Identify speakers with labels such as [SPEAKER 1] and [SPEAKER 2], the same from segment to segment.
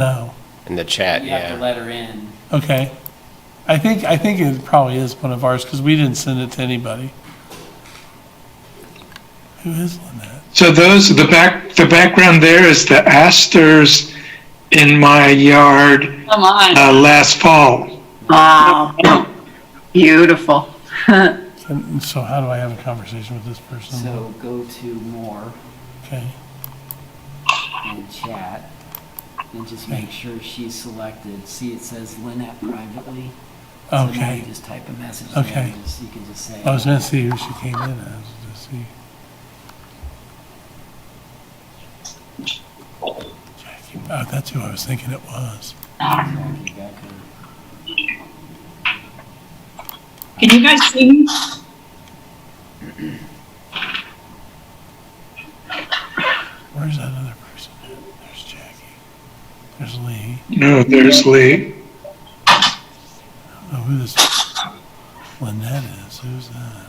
[SPEAKER 1] No.
[SPEAKER 2] In the chat,
[SPEAKER 3] You have to
[SPEAKER 2] yeah.
[SPEAKER 3] let her in.
[SPEAKER 1] Okay. I think it probably is one of ours because we didn't send it to anybody. Who is Lynette?
[SPEAKER 4] So the background there is the asters in my yard
[SPEAKER 5] Come on.
[SPEAKER 4] last fall.
[SPEAKER 5] Wow. Beautiful.
[SPEAKER 1] So how do I have a conversation with this person?
[SPEAKER 3] So go to more
[SPEAKER 1] Okay.
[SPEAKER 3] and chat and just make sure she's selected. See, it says Lynette privately. So now
[SPEAKER 1] Okay.
[SPEAKER 3] you just type a message
[SPEAKER 1] Okay.
[SPEAKER 3] there and you can just say.
[SPEAKER 1] I was going to see who she came in as to see. Jackie. Oh, that's who I was thinking it was.
[SPEAKER 3] Jackie Becker.
[SPEAKER 5] Can you guys see me?
[SPEAKER 1] Where's that other person? There's Jackie. There's Lee.
[SPEAKER 4] No, there's Lee.
[SPEAKER 1] I don't know who this Lynette is. Who's that?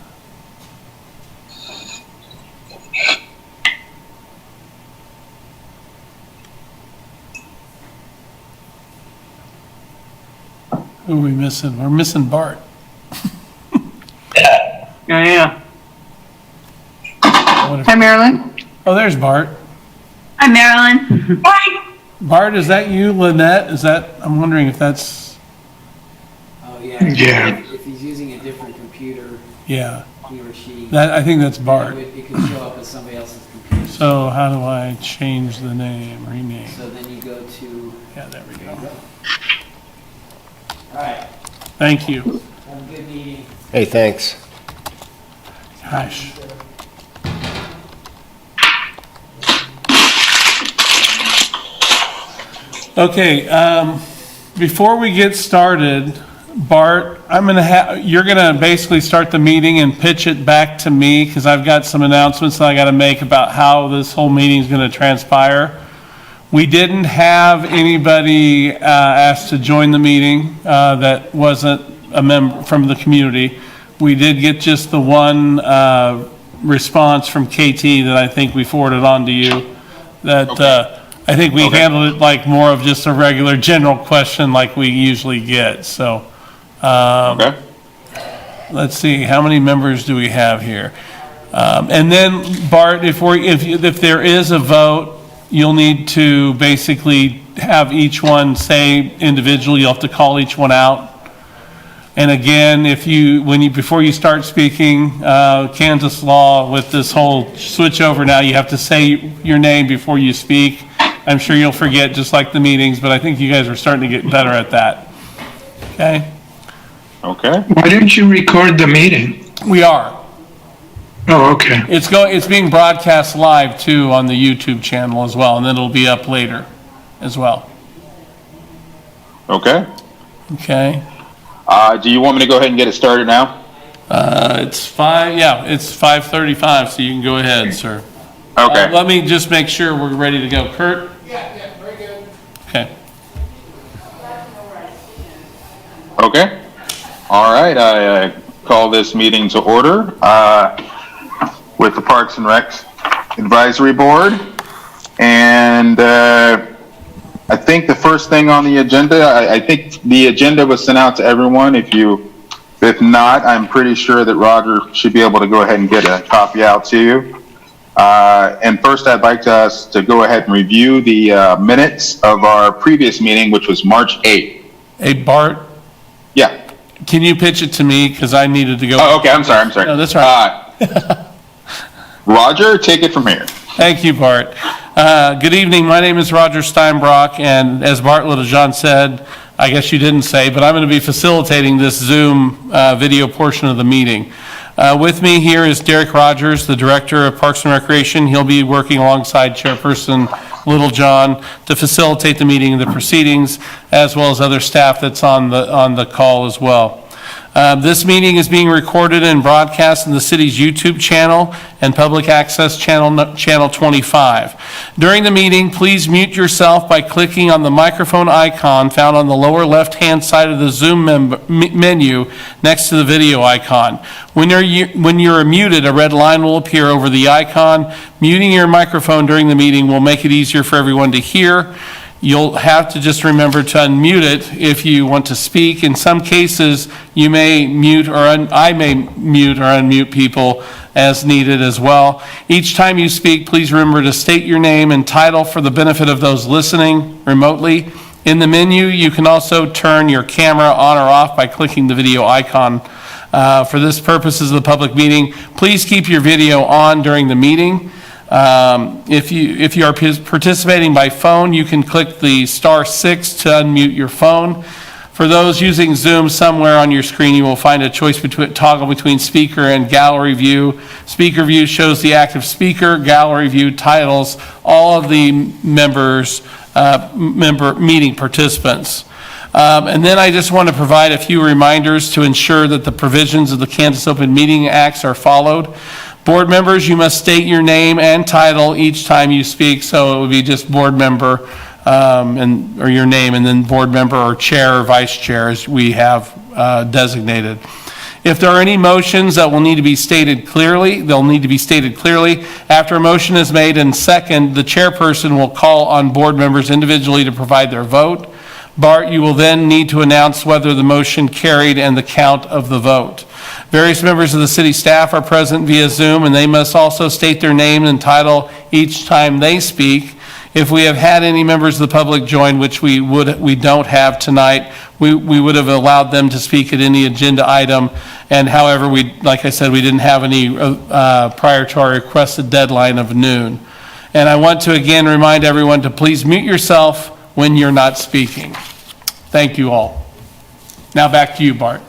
[SPEAKER 1] Who are we missing? We're missing Bart.
[SPEAKER 5] Yeah.
[SPEAKER 1] I wonder if-
[SPEAKER 5] Hi, Marilyn.
[SPEAKER 1] Oh, there's Bart.
[SPEAKER 5] Hi, Marilyn. Hi.
[SPEAKER 1] Bart, is that you, Lynette? Is that, I'm wondering if that's,
[SPEAKER 3] Oh, yeah.
[SPEAKER 4] Yeah.
[SPEAKER 3] If he's using a different computer,
[SPEAKER 1] yeah.
[SPEAKER 3] he or she,
[SPEAKER 1] I think that's Bart.
[SPEAKER 3] it could show up as somebody else's computer.
[SPEAKER 1] So how do I change the name, rename?
[SPEAKER 3] So then you go to,
[SPEAKER 1] Yeah, there we
[SPEAKER 3] there you
[SPEAKER 1] go.
[SPEAKER 3] go. All right,
[SPEAKER 1] Thank you.
[SPEAKER 3] have a good meeting.
[SPEAKER 2] Hey, thanks.
[SPEAKER 1] Gosh. Okay, before we get started, Bart, you're gonna basically start the meeting and pitch it back to me, because I've got some announcements that I gotta make about how this whole meeting is gonna transpire. We didn't have anybody asked to join the meeting that wasn't a member from the community. We did get just the one response from KT that I think we forwarded on to you. That I think we handled it like more of just a regular general question like we usually get. So
[SPEAKER 6] Okay.
[SPEAKER 1] let's see, how many members do we have here? And then Bart, if there is a vote, you'll need to basically have each one say individually. You'll have to call each one out. And again, before you start speaking, Kansas law with this whole switch over now, you have to say your name before you speak. I'm sure you'll forget just like the meetings, but I think you guys are starting to get better at that. Okay?
[SPEAKER 6] Okay.
[SPEAKER 4] Why didn't you record the meeting?
[SPEAKER 1] We are.
[SPEAKER 4] Oh, okay.
[SPEAKER 1] It's being broadcast live too on the YouTube channel as well, and then it'll be up later as well.
[SPEAKER 6] Okay.
[SPEAKER 1] Okay?
[SPEAKER 6] Do you want me to go ahead and get it started now?
[SPEAKER 1] It's 5:35, so you can go ahead, sir.
[SPEAKER 6] Okay.
[SPEAKER 1] Let me just make sure we're ready to go. Kurt? Yeah, very good. Okay.
[SPEAKER 6] Okay. All right. I call this meeting to order with the Parks and Recs Advisory Board. And I think the first thing on the agenda, I think the agenda was sent out to everyone. If not, I'm pretty sure that Roger should be able to go ahead and get a copy out to you. And first, I'd like us to go ahead and review the minutes of our previous meeting, which was March 8th.
[SPEAKER 1] Hey, Bart,
[SPEAKER 6] Yeah.
[SPEAKER 1] can you pitch it to me? Because I needed to go.
[SPEAKER 6] Oh, okay. I'm sorry.
[SPEAKER 1] No, that's right.
[SPEAKER 6] Roger, take it from here.
[SPEAKER 1] Thank you, Bart. Good evening. My name is Roger Steinbrock, and as Bart Littlejohn said, I guess you didn't say, but I'm going to be facilitating this Zoom video portion of the meeting. With me here is Derek Rogers, the Director of Parks and Recreation. He'll be working alongside Chairperson Littlejohn to facilitate the meeting and the proceedings, as well as other staff that's on the call as well. This meeting is being recorded and broadcast in the city's YouTube channel and public access channel 25. During the meeting, please mute yourself by clicking on the microphone icon found on the lower left-hand side of the Zoom menu next to the video icon. When you're muted, a red line will appear over the icon. Muting your microphone during the meeting will make it easier for everyone to hear. You'll have to just remember to unmute it if you want to speak. In some cases, you may mute or I may mute or unmute people as needed as well. Each time you speak, please remember to state your name and title for the benefit of those listening remotely. In the menu, you can also turn your camera on or off by clicking the video icon. For this purposes of the public meeting, please keep your video on during the meeting. If you are participating by phone, you can click the *6 to unmute your phone. For those using Zoom, somewhere on your screen you will find a choice toggle between speaker and gallery view. Speaker view shows the active speaker. Gallery view titles all of the meeting participants. And then I just want to provide a few reminders to ensure that the provisions of the Kansas Open Meeting Acts are followed. Board members, you must state your name and title each time you speak, so it would be just board member or your name, and then board member or chair or vice chair as we have designated. If there are any motions that will need to be stated clearly, they'll need to be stated clearly. After a motion is made and second, the chairperson will call on board members individually to provide their vote. Bart, you will then need to announce whether the motion carried and the count of the vote. Various members of the city staff are present via Zoom, and they must also state their name and title each time they speak. If we have had any members of the public join, which we don't have tonight, we would have allowed them to speak at any agenda item. And however, like I said, we didn't have any prior to our requested deadline of noon. And I want to again remind everyone to please mute yourself when you're not speaking. Thank you all. Now back to you, Bart.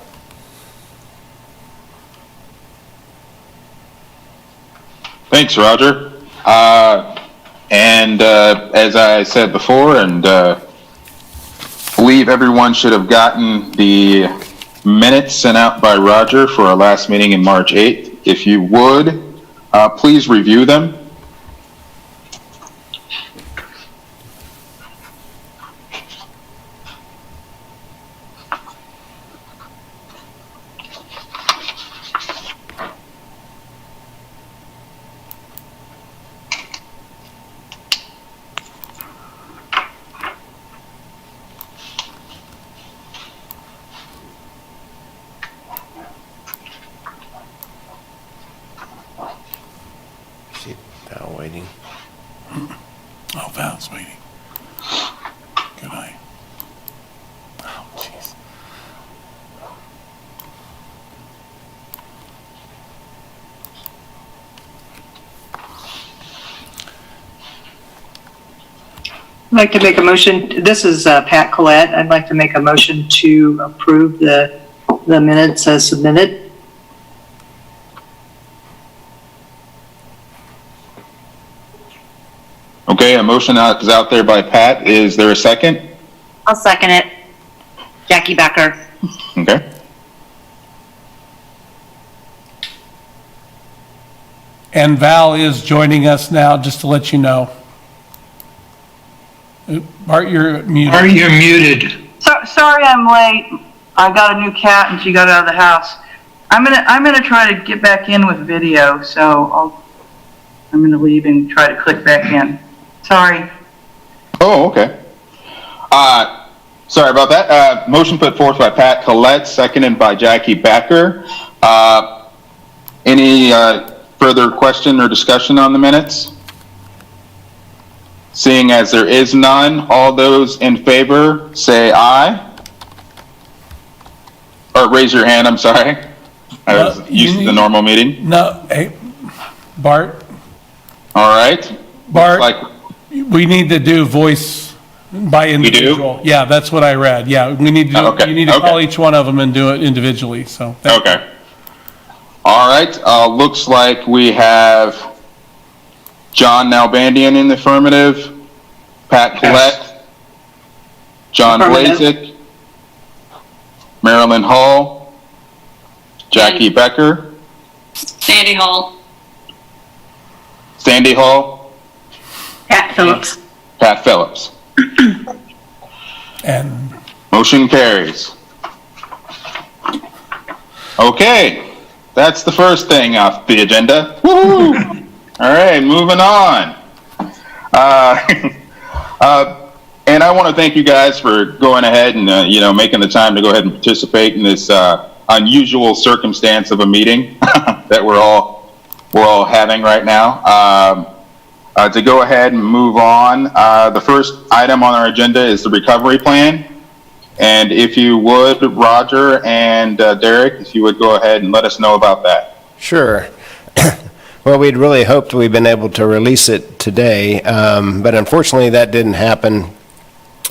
[SPEAKER 6] Thanks, Roger. As I said before, and believe everyone should have gotten the minutes sent out by Roger for our last meeting in March 8th. If you would, please review them.
[SPEAKER 1] Val waiting. Oh, Val's waiting. Good night. Oh, jeez.
[SPEAKER 2] I'd like to make a motion. This is Pat Collette. I'd like to make a motion to approve the minutes as submitted.
[SPEAKER 6] Okay, a motion is out there by Pat. Is there a second?
[SPEAKER 7] I'll second it. Jackie Becker.
[SPEAKER 6] Okay.
[SPEAKER 1] And Val is joining us now, just to let you know. Bart, you're muted.
[SPEAKER 4] Are you muted?
[SPEAKER 8] Sorry I'm late. I got a new cat and she got out of the house. I'm gonna try to get back in with video, so I'm gonna leave and try to click back in. Sorry.
[SPEAKER 6] Oh, okay. Sorry about that. Motion put forth by Pat Collette, seconded by Jackie Becker. Any further question or discussion on the minutes? Seeing as there is none, all those in favor say aye. Or raise your hand, I'm sorry. I was used to the normal meeting.
[SPEAKER 1] No, hey, Bart.
[SPEAKER 6] All right.
[SPEAKER 1] Bart,
[SPEAKER 6] Like,
[SPEAKER 1] we need to do voice by individual. Yeah, that's what I read. Yeah, we need to do,
[SPEAKER 6] Okay,
[SPEAKER 1] you need to
[SPEAKER 6] okay.
[SPEAKER 1] call each one of them and do it individually, so.
[SPEAKER 6] okay. All right. Looks like we have John Nalbandian in the affirmative, Pat Collette, John
[SPEAKER 2] Affirmative.
[SPEAKER 6] Blazek, Marilyn Hall, Jackie Becker,
[SPEAKER 7] Sandy Hall.
[SPEAKER 6] Sandy Hall,
[SPEAKER 5] Pat Phillips.
[SPEAKER 6] Pat Phillips.
[SPEAKER 1] And
[SPEAKER 6] Motion carries. Okay, that's the first thing off the agenda. Woo! All right, moving on. And I want to thank you guys for going ahead and, making the time to go ahead and participate in this unusual circumstance of a meeting that we're all having right now. To go ahead and move on, the first item on our agenda is the recovery plan. And if you would, Roger and Derek, if you would go ahead and let us know about that.
[SPEAKER 9] Sure. Well, we'd really hoped we'd been able to release it today, but unfortunately that didn't happen.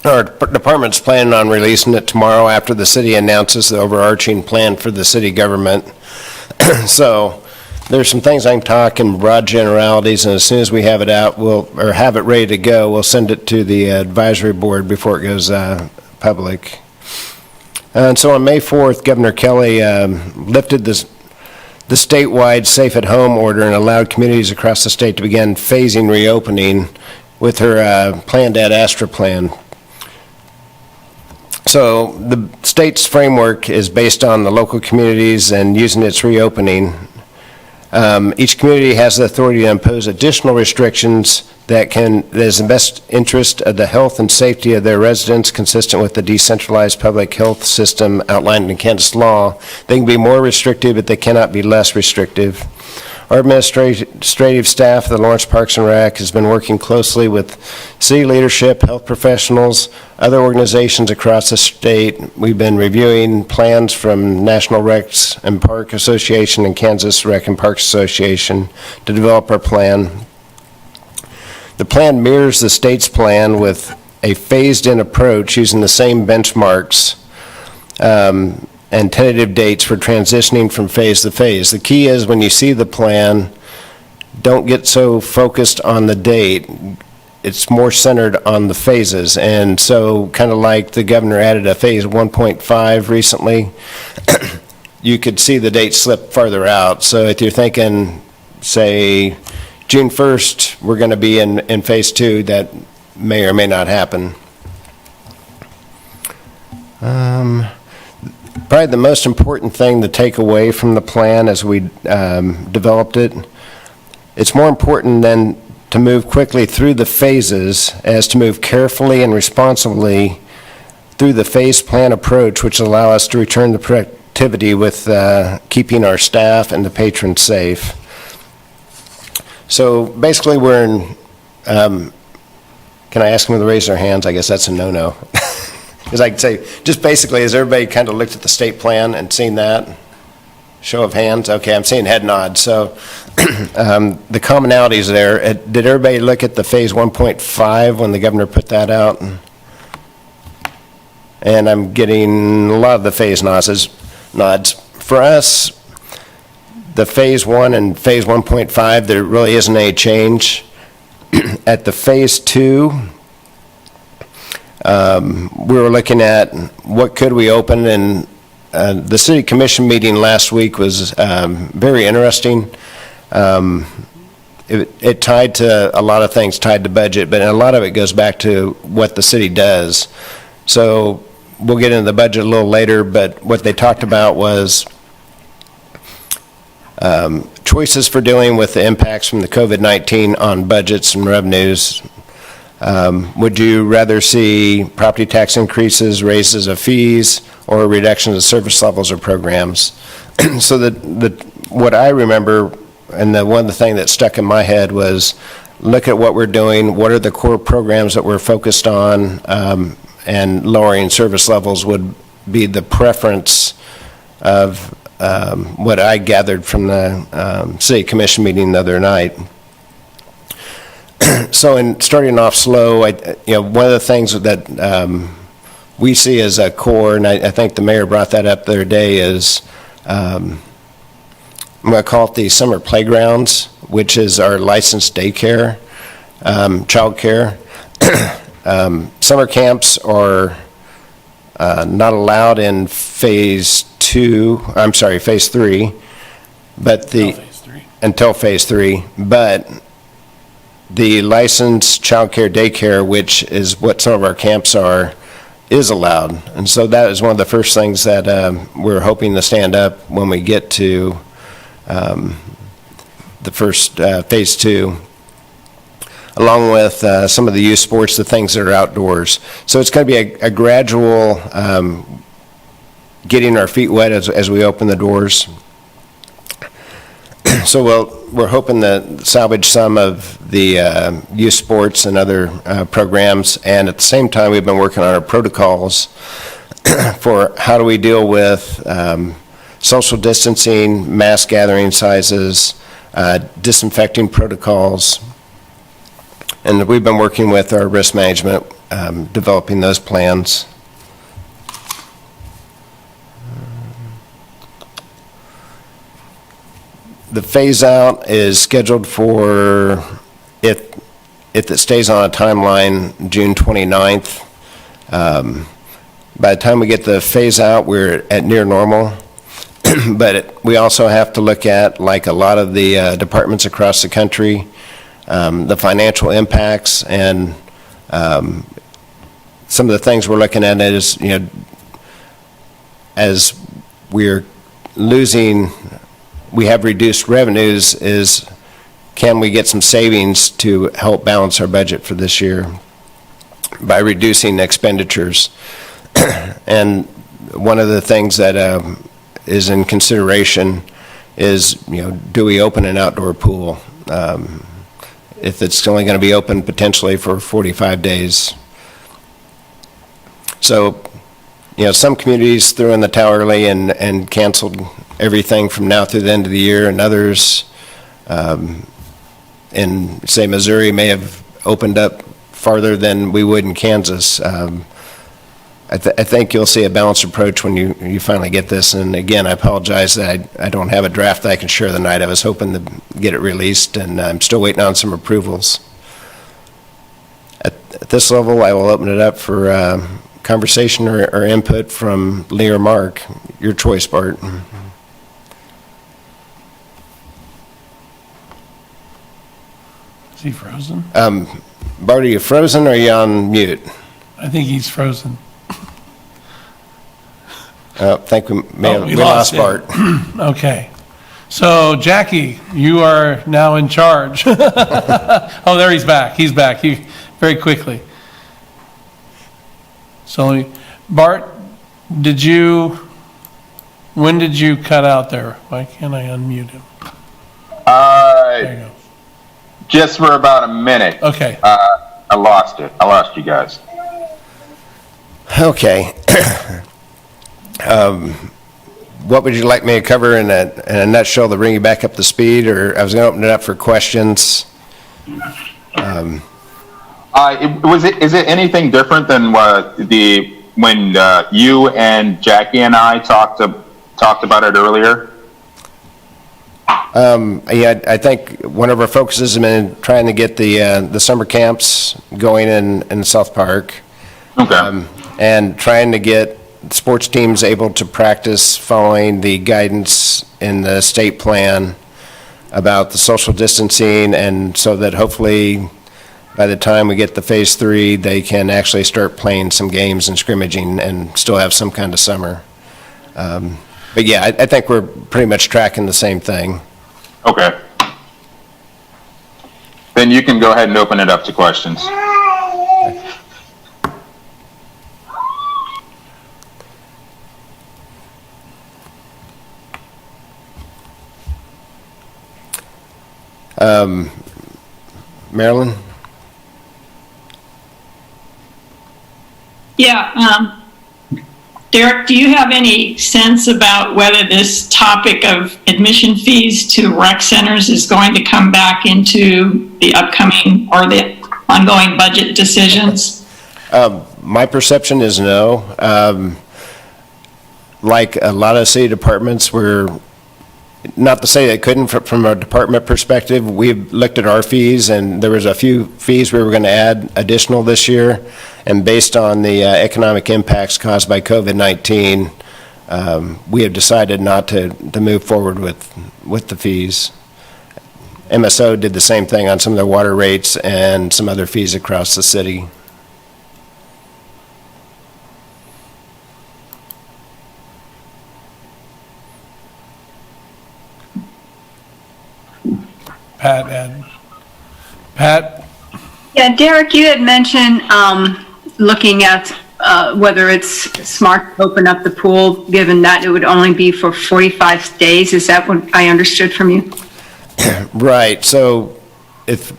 [SPEAKER 9] Our department's planning on releasing it tomorrow after the city announces the overarching plan for the city government. So there's some things I can talk in broad generalities, and as soon as we have it out, or have it ready to go, we'll send it to the advisory board before it goes public. And so on May 4th, Governor Kelly lifted the statewide Safe at Home order and allowed communities across the state to begin phasing reopening with her planned Ad Astra plan. So the state's framework is based on the local communities and using its reopening. Each community has the authority to impose additional restrictions that is in the best interest of the health and safety of their residents, consistent with the decentralized public health system outlined in Kansas law. They can be more restrictive, but they cannot be less restrictive. Our administrative staff, the Lawrence Parks and Rec, has been working closely with city leadership, health professionals, other organizations across the state. We've been reviewing plans from National Recs and Park Association and Kansas Rec and Parks Association to develop our plan. The plan mirrors the state's plan with a phased-in approach using the same benchmarks and tentative dates for transitioning from phase to phase. The key is when you see the plan, don't get so focused on the date. It's more centered on the phases. And so kind of like the governor added a phase 1.5 recently, you could see the date slip farther out. So if you're thinking, say, June 1st, we're going to be in phase 2, that may or may not happen. Probably the most important thing to take away from the plan as we developed it, it's more important than to move quickly through the phases as to move carefully and responsibly through the phase plan approach, which allow us to return to productivity with keeping our staff and the patrons safe. So basically we're in, can I ask them to raise their hands? I guess that's a no-no. Because I could say, just basically, has everybody kind of looked at the state plan and seen that? Show of hands? Okay, I'm seeing head nods. So the commonalities there. Did everybody look at the phase 1.5 when the governor put that out? And I'm getting a lot of the phase nods. For us, the phase 1 and phase 1.5, there really isn't any change. At the phase 2, we were looking at what could we open, and the city commission meeting last week was very interesting. It tied to a lot of things, tied to budget, but a lot of it goes back to what the city does. So we'll get into the budget a little later, but what they talked about was choices for dealing with the impacts from the COVID-19 on budgets and revenues. Would you rather see property tax increases, raises of fees, or reductions of service levels or programs? So what I remember, and one of the things that stuck in my head was, look at what we're doing, what are the core programs that we're focused on, and lowering service levels would be the preference of what I gathered from the city commission meeting the other night. So in starting off slow, one of the things that we see as a core, and I think the mayor brought that up the other day, is I'm going to call it the summer playgrounds, which is our licensed daycare, child care. Summer camps are not allowed in phase 3, but until phase 3, but the licensed child care daycare, which is what some of our camps are, is allowed. And so that is one of the first things that we're hoping to stand up when we get to the first phase 2. along with some of the youth sports, the things that are outdoors. So it's going to be a gradual getting our feet wet as we open the doors. So we're hoping to salvage some of the youth sports and other programs, and at the same time, we've been working on our protocols for how do we deal with social distancing, mass gathering sizes, disinfecting protocols, and we've been working with our risk management, developing those plans. The phase out is scheduled for, if it stays on a timeline, June 29th. By the time we get the phase out, we're at near normal. But we also have to look at, like a lot of the departments across the country, the financial impacts, and some of the things we're looking at is, as we're losing, we have reduced revenues, is can we get some savings to help balance our budget for this year by reducing expenditures? And one of the things that is in consideration is, do we open an outdoor pool? If it's only going to be open potentially for 45 days. So, some communities threw in the towel early and canceled everything from now through the end of the year, and others in, say, Missouri may have opened up farther than we would in Kansas. I think you'll see a balanced approach when you finally get this. And again, I apologize that I don't have a draft that I can share tonight. I was hoping to get it released, and I'm still waiting on some approvals. At this level, I will open it up for conversation or input from Lee or Mark. Your choice, Bart.
[SPEAKER 1] Is he frozen?
[SPEAKER 9] Bart, are you frozen or are you on mute?
[SPEAKER 1] I think he's frozen.
[SPEAKER 9] I think we may have
[SPEAKER 1] we
[SPEAKER 9] lost
[SPEAKER 1] him.
[SPEAKER 9] Bart.
[SPEAKER 1] Okay. So Jackie, you are now in charge. Oh, there he's back. He's back. Very quickly. So Bart, when did you cut out there? Why can't I unmute him? There you go.
[SPEAKER 6] Just for about a minute.
[SPEAKER 1] Okay.
[SPEAKER 6] I lost it. I lost you guys.
[SPEAKER 9] Okay. What would you like me to cover in a nutshell to bring you back up to speed, or I was going to open it up for questions?
[SPEAKER 6] Is it anything different than when you and Jackie and I talked about it earlier?
[SPEAKER 9] Yeah, I think one of our focuses has been trying to get the summer camps going in South Park.
[SPEAKER 6] Okay.
[SPEAKER 9] And trying to get sports teams able to practice following the guidance in the state plan about the social distancing, and so that hopefully by the time we get to phase 3, they can actually start playing some games and scrimmaging and still have some kind of summer. But yeah, I think we're pretty much tracking the same thing.
[SPEAKER 6] Okay. Then you can go ahead and open it up to questions.
[SPEAKER 9] Marilyn?
[SPEAKER 5] Yeah, Derek, do you have any sense about whether this topic of admission fees to rec centers is going to come back into the upcoming or the ongoing budget decisions?
[SPEAKER 9] My perception is no. Like a lot of city departments, not to say they couldn't, from a department perspective, we've looked at our fees, and there was a few fees we were going to add additional this year, and based on the economic impacts caused by COVID-19, we have decided not to move forward with the fees. MSO did the same thing on some of their water rates and some other fees across the city.
[SPEAKER 1] Pat,
[SPEAKER 10] Yeah, Derek, you had mentioned looking at whether it's smart to open up the pool, given that it would only be for 45 days. Is that what I understood from you?
[SPEAKER 9] Right, so if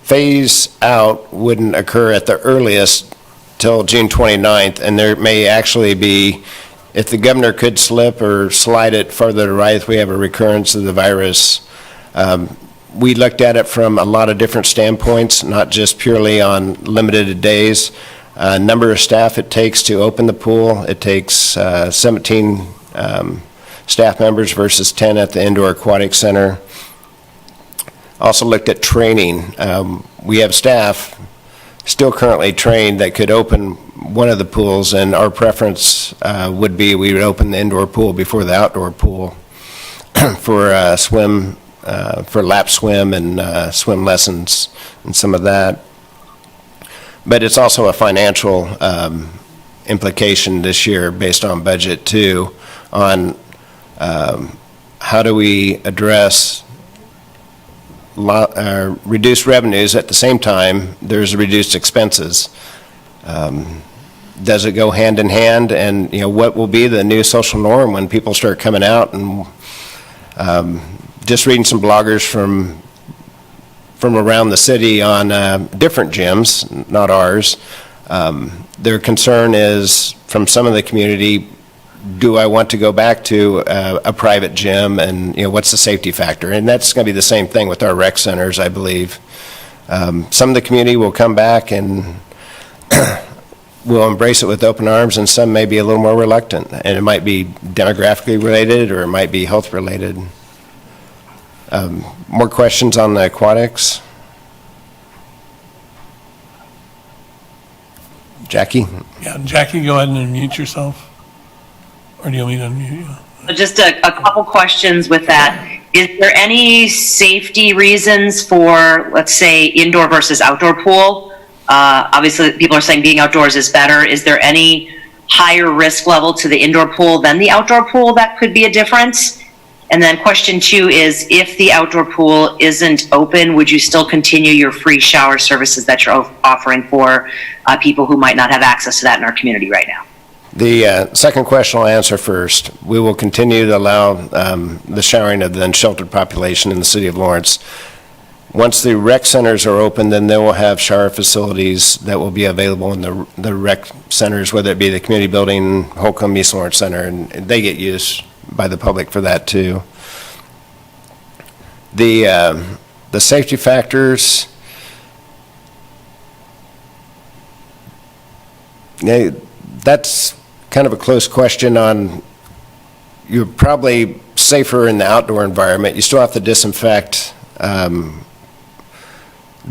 [SPEAKER 9] phase out wouldn't occur at the earliest till June 29th, and there may actually be, if the governor could slip or slide it farther to right, if we have a recurrence of the virus, we looked at it from a lot of different standpoints, not just purely on limited days. Number of staff it takes to open the pool, it takes 17 staff members versus 10 at the Indoor Aquatic Center. Also looked at training. We have staff still currently trained that could open one of the pools, and our preference would be we would open the indoor pool before the outdoor pool for swim, for lap swim and swim lessons and some of that. But it's also a financial implication this year based on budget too, on how do we address reduced revenues at the same time there's reduced expenses. Does it go hand in hand? And what will be the new social norm when people start coming out? And just reading some bloggers from around the city on different gyms, not ours. Their concern is from some of the community, do I want to go back to a private gym, and what's the safety factor? And that's going to be the same thing with our rec centers, I believe. Some of the community will come back and will embrace it with open arms, and some may be a little more reluctant. And it might be demographically related, or it might be health related. More questions on the aquatics? Jackie?
[SPEAKER 1] Yeah, Jackie, go ahead and unmute yourself. Or do you want me to unmute you?
[SPEAKER 7] Just a couple questions with that. Is there any safety reasons for, let's say, indoor versus outdoor pool? Obviously, people are saying being outdoors is better. Is there any higher risk level to the indoor pool than the outdoor pool that could be a difference? And then question 2 is, if the outdoor pool isn't open, would you still continue your free shower services that you're offering for people who might not have access to that in our community right now?
[SPEAKER 9] The second question I'll answer first. We will continue to allow the showering of the unsheltered population in the city of Lawrence. Once the rec centers are open, then they will have shower facilities that will be available in the rec centers, whether it be the community building, Holcomb, East Lawrence Center, and they get used by the public for that too. The safety factors, that's kind of a close question on, you're probably safer in the outdoor environment. You still have to disinfect the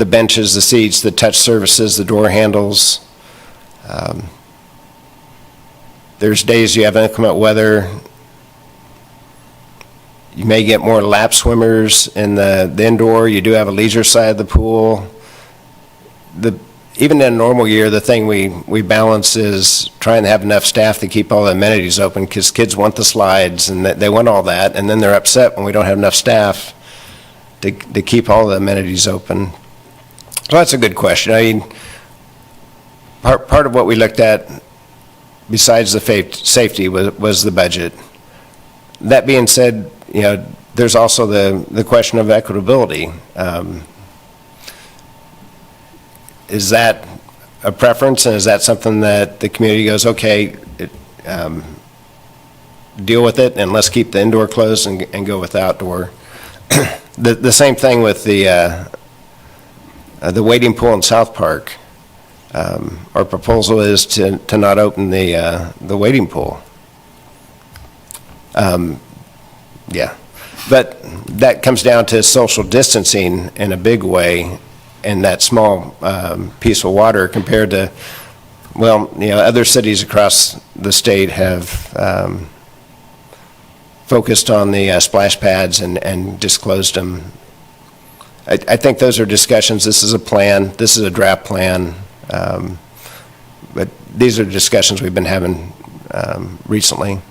[SPEAKER 9] benches, the seats, the touch surfaces, the door handles. There's days you have inclement weather. You may get more lap swimmers in the indoor. You do have a leisure side of the pool. Even in a normal year, the thing we balance is trying to have enough staff to keep all the amenities open, because kids want the slides and they want all that, and then they're upset when we don't have enough staff to keep all the amenities open. So that's a good question. I mean, part of what we looked at, besides the safety, was the budget. That being said, there's also the question of equitability. Is that a preference, and is that something that the community goes, okay, deal with it, and let's keep the indoor closed and go with outdoor? The same thing with the wading pool in South Park. Our proposal is to not open the wading pool. Yeah, but that comes down to social distancing in a big way, in that small piece of water compared to, other cities across the state have focused on the splash pads and disclosed them. I think those are discussions. This is a plan. This is a draft plan. But these are discussions we've been having recently.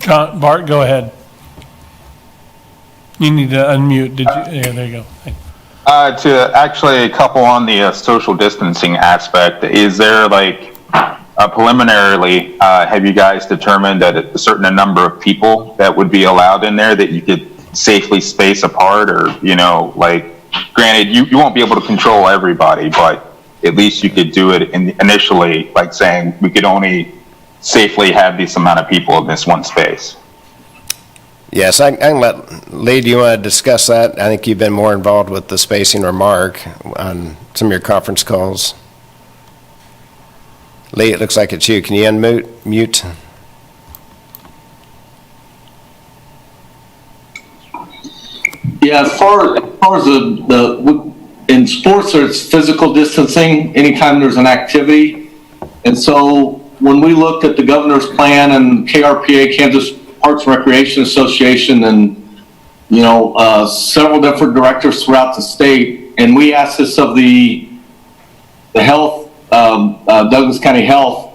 [SPEAKER 1] Bart, go ahead. You need to unmute. Did you? Yeah, there you go.
[SPEAKER 6] To actually a couple on the social distancing aspect, is there like preliminarily, have you guys determined that a certain number of people that would be allowed in there that you could safely space apart, or, you know, like, granted, you won't be able to control everybody, but at least you could do it initially, like saying we could only safely have this amount of people in this one space.
[SPEAKER 9] Yes, I can let, Lee, do you want to discuss that? I think you've been more involved with the spacing, or Mark, on some of your conference calls. Lee, it looks like it's you. Can you unmute? Mute?
[SPEAKER 11] Yeah, as far as in sports, there's physical distancing anytime there's an activity. And so when we looked at the governor's plan and KRPA, Kansas Parks and Recreation Association, and, you know, several different directors throughout the state, and we asked this of the health, Douglas County Health,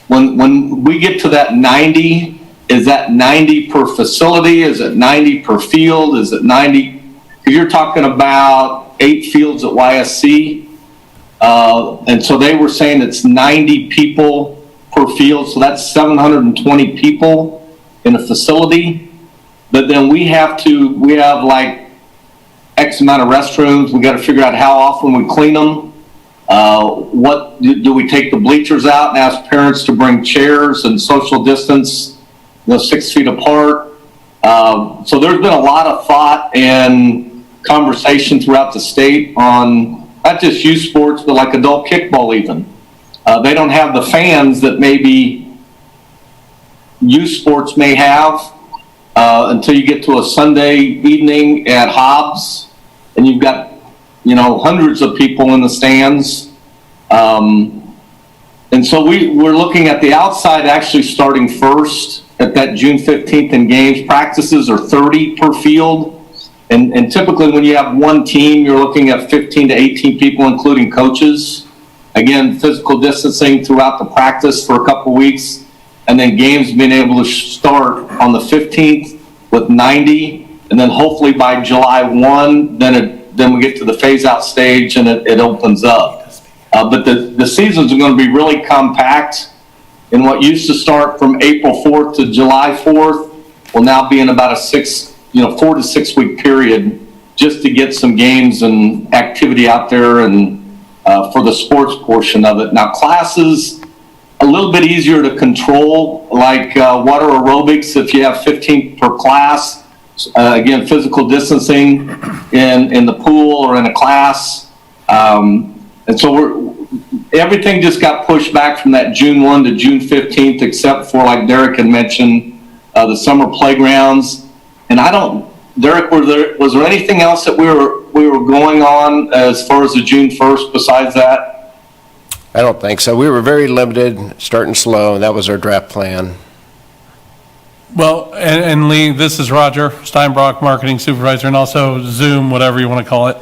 [SPEAKER 11] when we get to that 90, is that 90 per facility? Is it 90 per field? Is it 90? Because you're talking about 8 fields at YSC. And so they were saying it's 90 people per field. So that's 720 people in a facility. But then we have like X amount of restrooms. We got to figure out how often we clean them. What do we take the bleachers out and ask parents to bring chairs and social distance, 6 feet apart? So there's been a lot of thought and conversation throughout the state on not just youth sports, but like adult kickball even. They don't have the fans that maybe youth sports may have until you get to a Sunday evening at Hobbs, and you've got, you know, hundreds of people in the stands. And so we're looking at the outside actually starting first at that June 15th in games. Practices are 30 per field. And typically when you have one team, you're looking at 15 to 18 people, including coaches. Again, physical distancing throughout the practice for a couple weeks. And then games being able to start on the 15th with 90. And then hopefully by July 1, then we get to the phase out stage and it opens up. But the seasons are going to be really compact. And what used to start from April 4th to July 4th will now be in about a 4 to 6 week period, just to get some games and activity out there and for the sports portion of it. Now classes, a little bit easier to control, like water aerobics if you have 15 per class. Again, physical distancing in the pool or in a class. And so everything just got pushed back from that June 1 to June 15th, except for, like Derek had mentioned, the summer playgrounds. And Derek, was there anything else that we were going on as far as the June 1st besides that?
[SPEAKER 9] I don't think so. We were very limited, starting slow, and that was our draft plan.
[SPEAKER 1] Well, and Lee, this is Roger Steinbrock, marketing supervisor, and also Zoom, whatever you want to call it.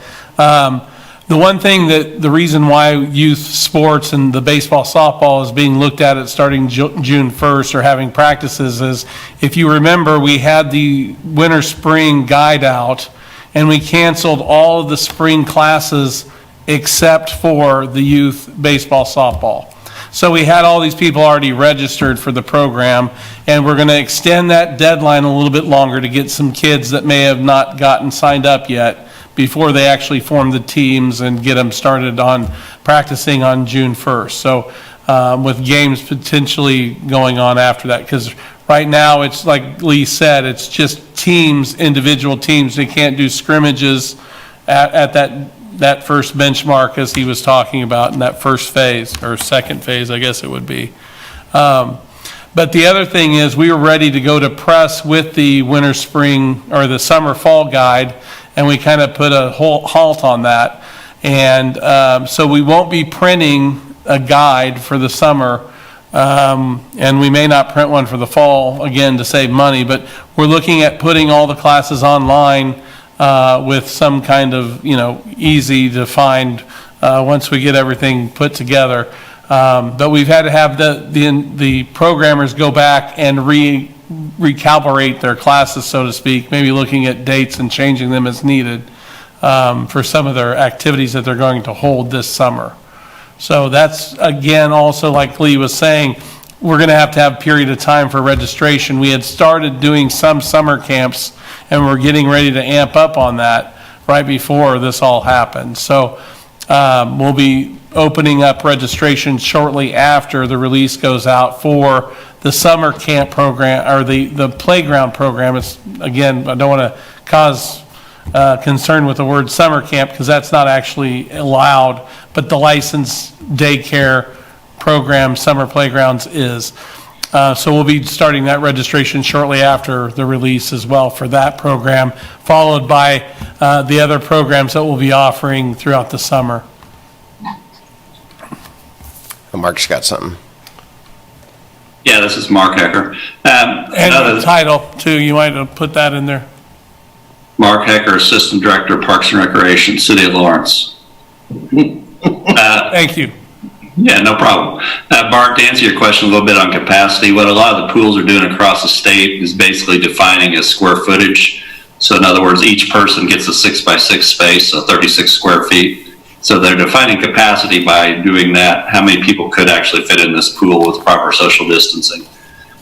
[SPEAKER 1] The one thing the reason why youth sports and the baseball, softball is being looked at starting June 1st or having practices is, if you remember, we had the winter spring guide out and we canceled all of the spring classes except for the youth baseball, softball. So we had all these people already registered for the program, and we're going to extend that deadline a little bit longer to get some kids that may have not gotten signed up yet before they actually form the teams and get them started on practicing on June 1st. So with games potentially going on after that, because right now it's like Lee said, it's just teams, individual teams. They can't do scrimmages at that first benchmark as he was talking about in that first phase, or second phase, I guess it would be. But the other thing is, we were ready to go to press with the winter, spring, or the summer, fall guide, and we kind of put a halt on that. And so we won't be printing a guide for the summer, and we may not print one for the fall, again, to save money, but we're looking at putting all the classes online with some kind of, easy to find once we get everything put together. But we've had to have the programmers go back and recalibrate their classes, so to speak, maybe looking at dates and changing them as needed for some of their activities that they're going to hold this summer. So that's, again, also like Lee was saying, we're going to have a period of time for registration. We had started doing some summer camps, and we're getting ready to amp up on that right before this all happened. So we'll be opening up registration shortly after the release goes out for the summer camp program, or the playground program. It's, again, I don't want to cause concern with the word summer camp, because that's not actually allowed, but the licensed daycare program, Summer Playgrounds, is. So we'll be starting that registration shortly after the release as well for that program, followed by the other programs that we'll be offering throughout the summer.
[SPEAKER 9] Mark's got something.
[SPEAKER 12] Yeah, this is Mark Hecker.
[SPEAKER 1] And the title, too, you might have put that in there.
[SPEAKER 12] Mark Hecker, Assistant Director, Parks and Recreation, City of Lawrence.
[SPEAKER 1] Thank you.
[SPEAKER 12] Yeah, no problem. Bart, to answer your question a little bit on capacity, what a lot of the pools are doing across the state is basically defining a square footage. So in other words, each person gets a 6x6 space, so 36 square feet. So they're defining capacity by doing that, how many people could actually fit in this pool with proper social distancing.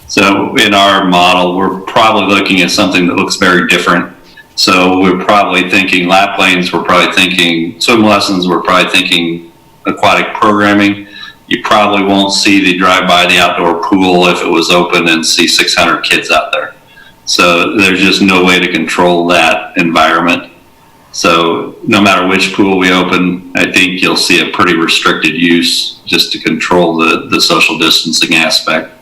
[SPEAKER 12] So in our model, we're probably looking at something that looks very different. So we're probably thinking lap lanes, we're probably thinking swim lessons, we're probably thinking aquatic programming. You probably won't see the drive by the outdoor pool if it was open and see 600 kids out there. So there's just no way to control that environment. So no matter which pool we open, I think you'll see a pretty restricted use just to control the social distancing aspect.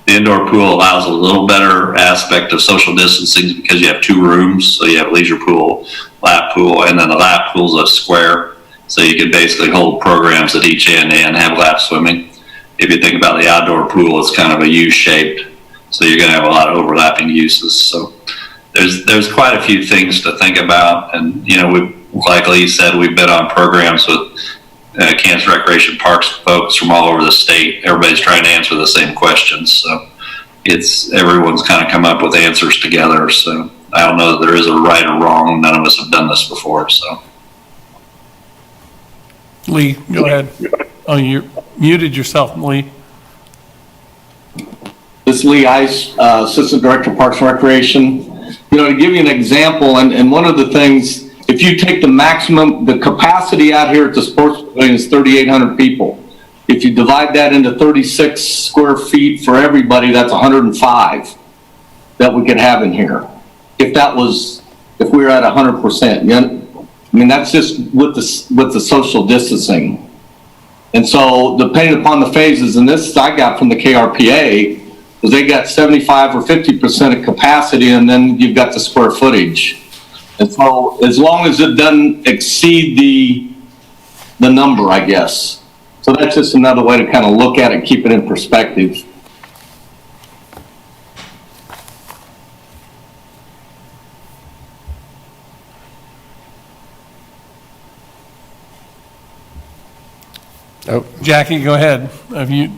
[SPEAKER 12] The indoor pool allows a little better aspect of social distancing because you have two rooms. So you have leisure pool, lap pool, and then the lap pool's a square. So you can basically hold programs at each end and have lap swimming. If you think about the outdoor pool, it's kind of a U-shaped. So you're going to have a lot of overlapping uses. So there's quite a few things to think about. And, you know, like Lee said, we've been on programs with Kansas Recreation Parks folks from all over the state. Everybody's trying to answer the same questions. So everyone's kind of come up with answers together. So I don't know that there is a right or wrong. None of us have done this before, so.
[SPEAKER 1] Lee, go ahead. Oh, you muted yourself, Lee.
[SPEAKER 11] This is Lee Ice, Assistant Director of Parks and Recreation. You know, to give you an example, and one of the things, if you take the capacity out here at the sports pavilion is 3,800 people. If you divide that into 36 square feet for everybody, that's 105 that we could have in here. If we were at 100%. You know, I mean, that's just with the social distancing. And so depending upon the phases, and this I got from the KRPA, is they got 75 or 50% of capacity, and then you've got the square footage. And so as long as it doesn't exceed the number, I guess. So that's just another way to kind of look at it, keep it in perspective.
[SPEAKER 9] Oh,
[SPEAKER 1] Jackie, go ahead. Have you?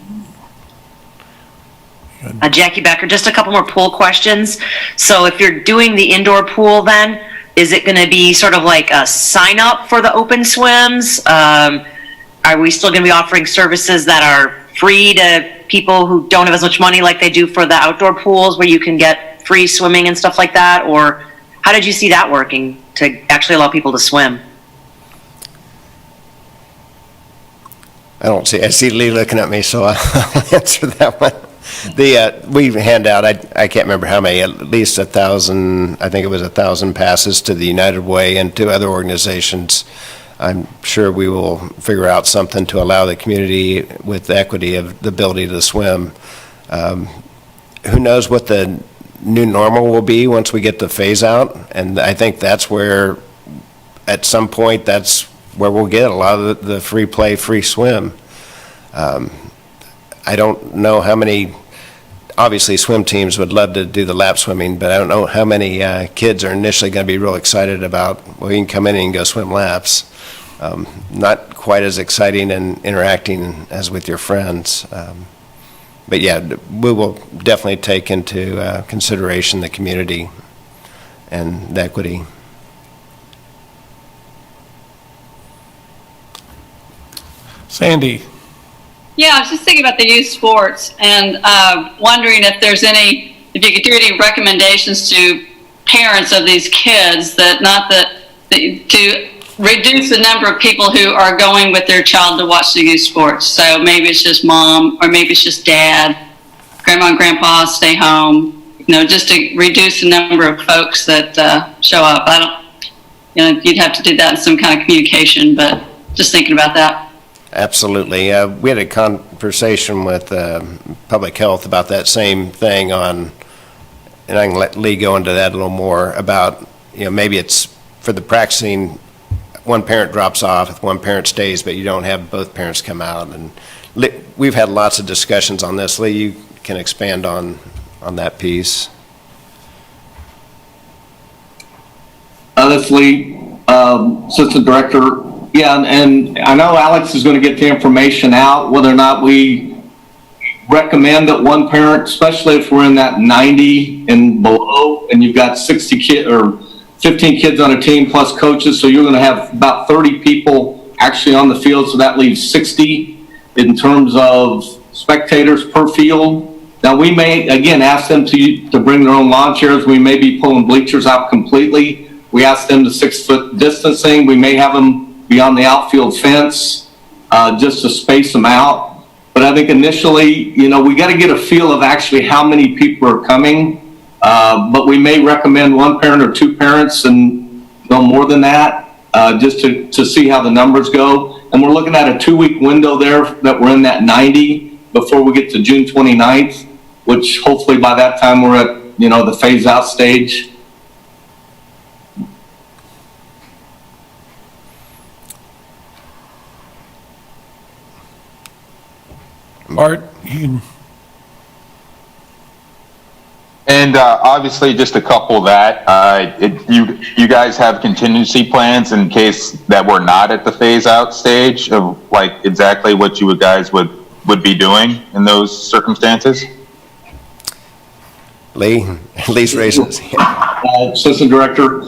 [SPEAKER 7] Jackie Becker, just a couple more pool questions. So if you're doing the indoor pool then, is it going to be sort of like a sign up for the open swims? Are we still going to be offering services that are free to people who don't have as much money like they do for the outdoor pools where you can get free swimming and stuff like that? Or how did you see that working to actually allow people to swim?
[SPEAKER 9] I see Lee looking at me, so I'll answer that one. We hand out, I can't remember how many, at least 1,000, I think it was 1,000 passes to the United Way and to other organizations. I'm sure we will figure out something to allow the community with equity of the ability to swim. Who knows what the new normal will be once we get the phase out? And I think that's where, at some point, that's where we'll get a lot of the free play, free swim. I don't know how many, obviously swim teams would love to do the lap swimming, but I don't know how many kids are initially going to be real excited about, well, you can come in and go swim laps. Not quite as exciting and interacting as with your friends. But yeah, we will definitely take into consideration the community and the equity.
[SPEAKER 1] Sandy?
[SPEAKER 13] Yeah, I was just thinking about the youth sports and wondering if you could do any recommendations to parents of these kids to reduce the number of people who are going with their child to watch the youth sports. So maybe it's just mom, or maybe it's just dad, grandma and grandpa stay home, just to reduce the number of folks that show up. You'd have to do that in some kind of communication, but just thinking about that.
[SPEAKER 9] Absolutely. We had a conversation with Public Health about that same thing and I can let Lee go into that a little more about, maybe it's for the practicing, one parent drops off, if one parent stays, but you don't have both parents come out. And we've had lots of discussions on this. Lee, you can expand on that piece.
[SPEAKER 11] That's Lee, Assistant Director. Yeah, and I know Alex is going to get the information out, whether or not we recommend that one parent, especially if we're in that 90 and below, and you've got 60 kids or 15 kids on a team plus coaches, so you're going to have about 30 people actually on the field, so that leaves 60 in terms of spectators per field. Now, we may, again, ask them to bring their own lawn chairs. We may be pulling bleachers out completely. We ask them to 6-foot distancing. We may have them be on the outfield fence just to space them out. But I think initially, we got to get a feel of actually how many people are coming. But we may recommend one parent or two parents and no more than that, just to see how the numbers go. And we're looking at a 2-week window there that we're in that 90 before we get to June 29th, which hopefully by that time we're at, the phase out stage.
[SPEAKER 1] Bart, you can...
[SPEAKER 6] And obviously, just to couple that, you guys have contingency plans in case that we're not at the phase out stage of like exactly what you guys would be doing in those circumstances?
[SPEAKER 9] Lee's raises.
[SPEAKER 11] Assistant Director,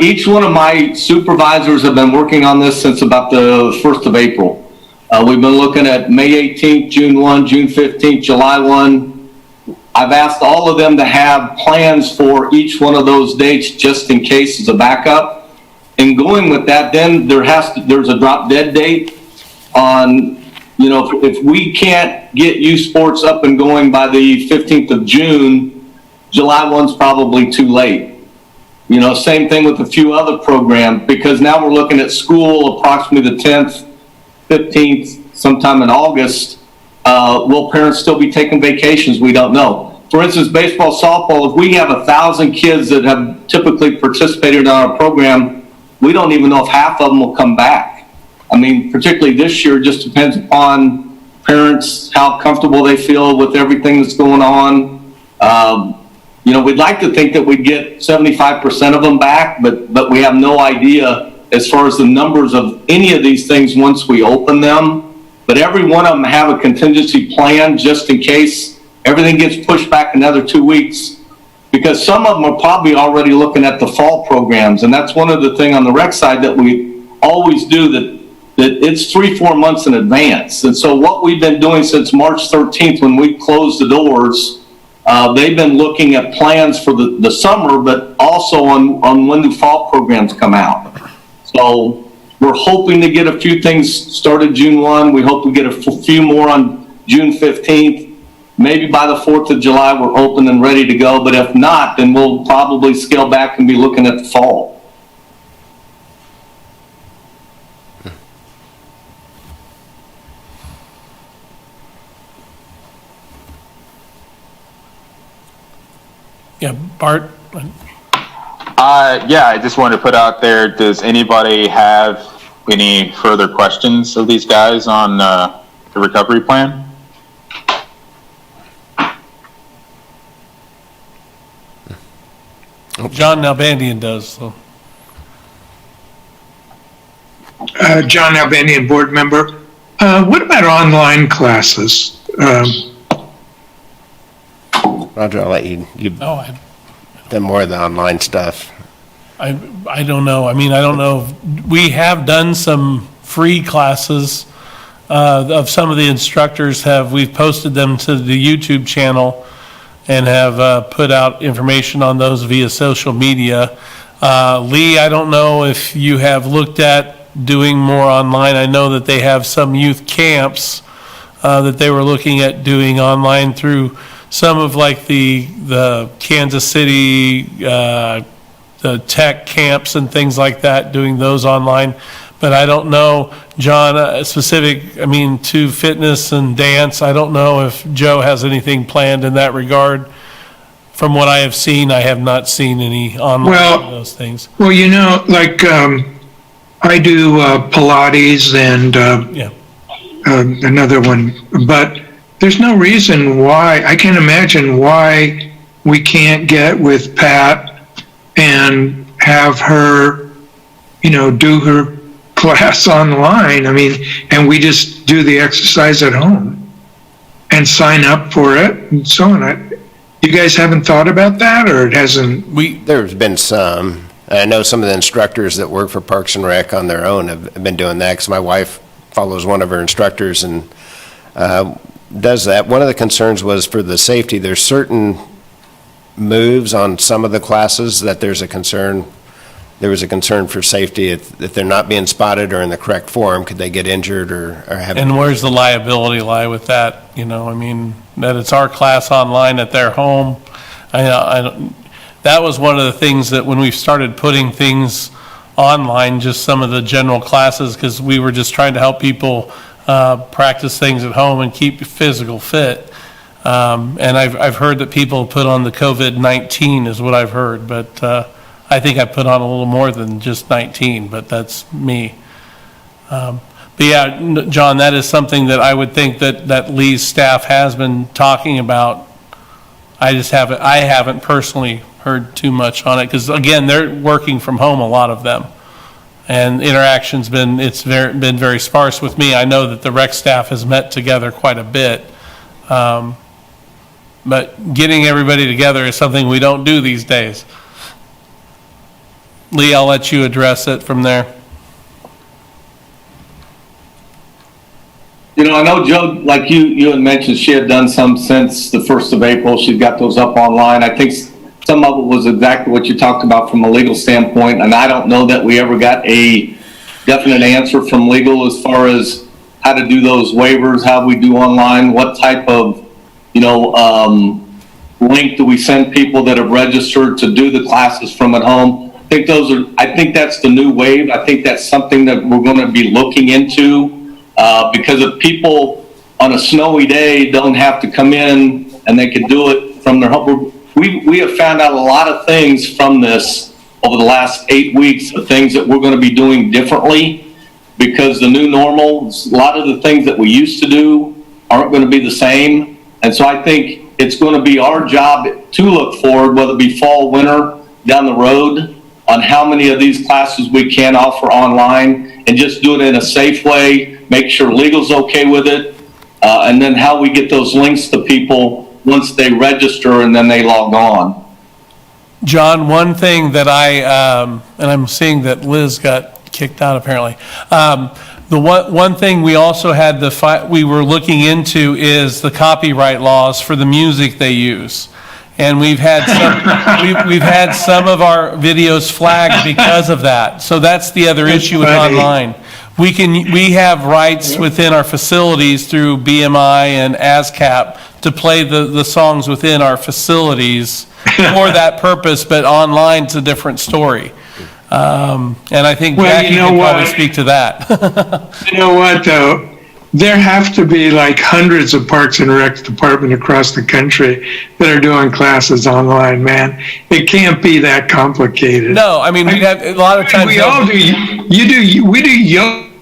[SPEAKER 11] each one of my supervisors have been working on this since about the 1st of April. We've been looking at May 18th, June 1, June 15th, July 1. I've asked all of them to have plans for each one of those dates just in case as a backup. And going with that, then there's a drop dead date on, if we can't get youth sports up and going by the 15th of June, July 1's probably too late. Same thing with a few other programs, because now we're looking at school approximately the 10th, 15th, sometime in August. Will parents still be taking vacations? We don't know. For instance, baseball, softball, if we have 1,000 kids that have typically participated in our program, we don't even know if half of them will come back. I mean, particularly this year, it just depends upon parents, how comfortable they feel with everything that's going on. We'd like to think that we'd get 75% of them back, but we have no idea as far as the numbers of any of these things once we open them. But every one of them have a contingency plan just in case everything gets pushed back another 2 weeks, because some of them are probably already looking at the fall programs. And that's one of the things on the rec side that we always do, that it's 3-4 months in advance. And so what we've been doing since March 13th, when we closed the doors, they've been looking at plans for the summer, but also on when the fall programs come out. So we're hoping to get a few things started June 1. We hope we get a few more on June 15th. Maybe by the 4th of July, we're open and ready to go. But if not, then we'll probably scale back and be looking at the fall.
[SPEAKER 1] Yeah, Bart?
[SPEAKER 6] Yeah, I just wanted to put out there, does anybody have any further questions of these guys on the recovery plan?
[SPEAKER 1] John Nalbandian does, so.
[SPEAKER 4] John Nalbandian, board member. What about online classes?
[SPEAKER 9] Roger, I'll let you,
[SPEAKER 1] Oh,
[SPEAKER 9] done more of the online stuff.
[SPEAKER 1] I don't know. I mean, I don't know. We have done some free classes of some of the instructors we've posted them to the YouTube channel and have put out information on those via social media. Lee, I don't know if you have looked at doing more online. I know that they have some youth camps that they were looking at doing online through some of like the Kansas City, the tech camps and things like that, doing those online. But I don't know, John, specific, I mean, to fitness and dance, I don't know if Joe has anything planned in that regard. From what I have seen, I have not seen any online of those things.
[SPEAKER 4] Well, you know, like, I do Pilates and another one, but there's no reason why, I can't imagine why we can't get with Pat and have her, you know, do her class online. I mean, and we just do the exercise at home and sign up for it and so on. You guys haven't thought about that, or it hasn't?
[SPEAKER 9] There's been some. I know some of the instructors that work for Parks and Rec on their own have been doing that, because my wife follows one of her instructors and does that. One of the concerns was for the safety. There's certain moves on some of the classes that there was a concern for safety. If they're not being spotted or in the correct form, could they get injured or have...
[SPEAKER 1] And where's the liability lie with that? You know, I mean, that it's our class online at their home. That was one of the things that when we started putting things online, just some of the general classes, because we were just trying to help people practice things at home and keep physical fit. And I've heard that people put on the COVID-19 is what I've heard, but I think I put on a little more than just 19, but that's me. But yeah, John, that is something that I would think that Lee's staff has been talking about. I haven't personally heard too much on it, because again, they're working from home, a lot of them. And interaction's been very sparse with me. I know that the rec staff has met together quite a bit. But getting everybody together is something we don't do these days. Lee, I'll let you address it from there.
[SPEAKER 11] You know, I know Joe, like you had mentioned, she had done some since the 1st of April. She's got those up online. I think some of it was exactly what you talked about from a legal standpoint, and I don't know that we ever got a definite answer from legal as far as how to do those waivers, how we do online, what type of, you know, link do we send people that have registered to do the classes from at home. I think that's the new wave. I think that's something that we're going to be looking into, because if people on a snowy day don't have to come in and they can do it from their home. We have found out a lot of things from this over the last 8 weeks, of things that we're going to be doing differently, because the new normal, a lot of the things that we used to do aren't going to be the same. And so I think it's going to be our job to look forward, whether it be fall, winter, down the road, on how many of these classes we can offer online, and just do it in a safe way, make sure legal's okay with it, and then how we get those links to people once they register and then they log on.
[SPEAKER 1] John, one thing that and I'm seeing that Liz got kicked out apparently. The one thing we also had we were looking into is the copyright laws for the music they use. And we've had some of our videos flagged because of that. So that's the other issue with online. We have rights within our facilities through BMI and ASCAP to play the songs within our facilities for that purpose, but online it's a different story. And I think Jackie can probably speak to that.
[SPEAKER 4] You know what, though? There have to be like hundreds of Parks and Rec department across the country that are doing classes online, man. It can't be that complicated.
[SPEAKER 1] No, I mean, we have a lot of times.
[SPEAKER 4] We all do. We do yoga.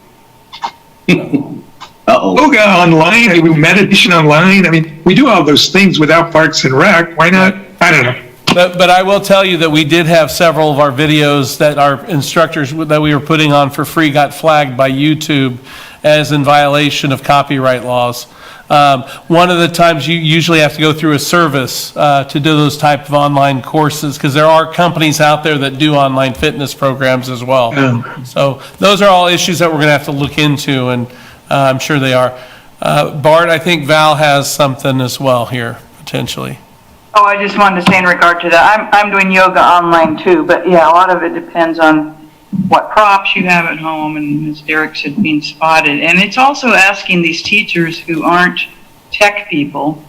[SPEAKER 4] Yoga online, we do meditation online. I mean, we do all those things without Parks and Rec. Why not? I don't know.
[SPEAKER 1] But I will tell you that we did have several of our videos that our instructors that we were putting on for free got flagged by YouTube. as in violation of copyright laws. One of the times you usually have to go through a service to do those type of online courses, because there are companies out there that do online fitness programs as well. So those are all issues that we're going to have to look into, and I'm sure they are. Bart, I think Val has something as well here, potentially.
[SPEAKER 8] Oh, I just wanted to say in regard to that, I'm doing yoga online too, but yeah, a lot of it depends on what props you have at home, and as Derek said, being spotted. And it's also asking these teachers who aren't tech people,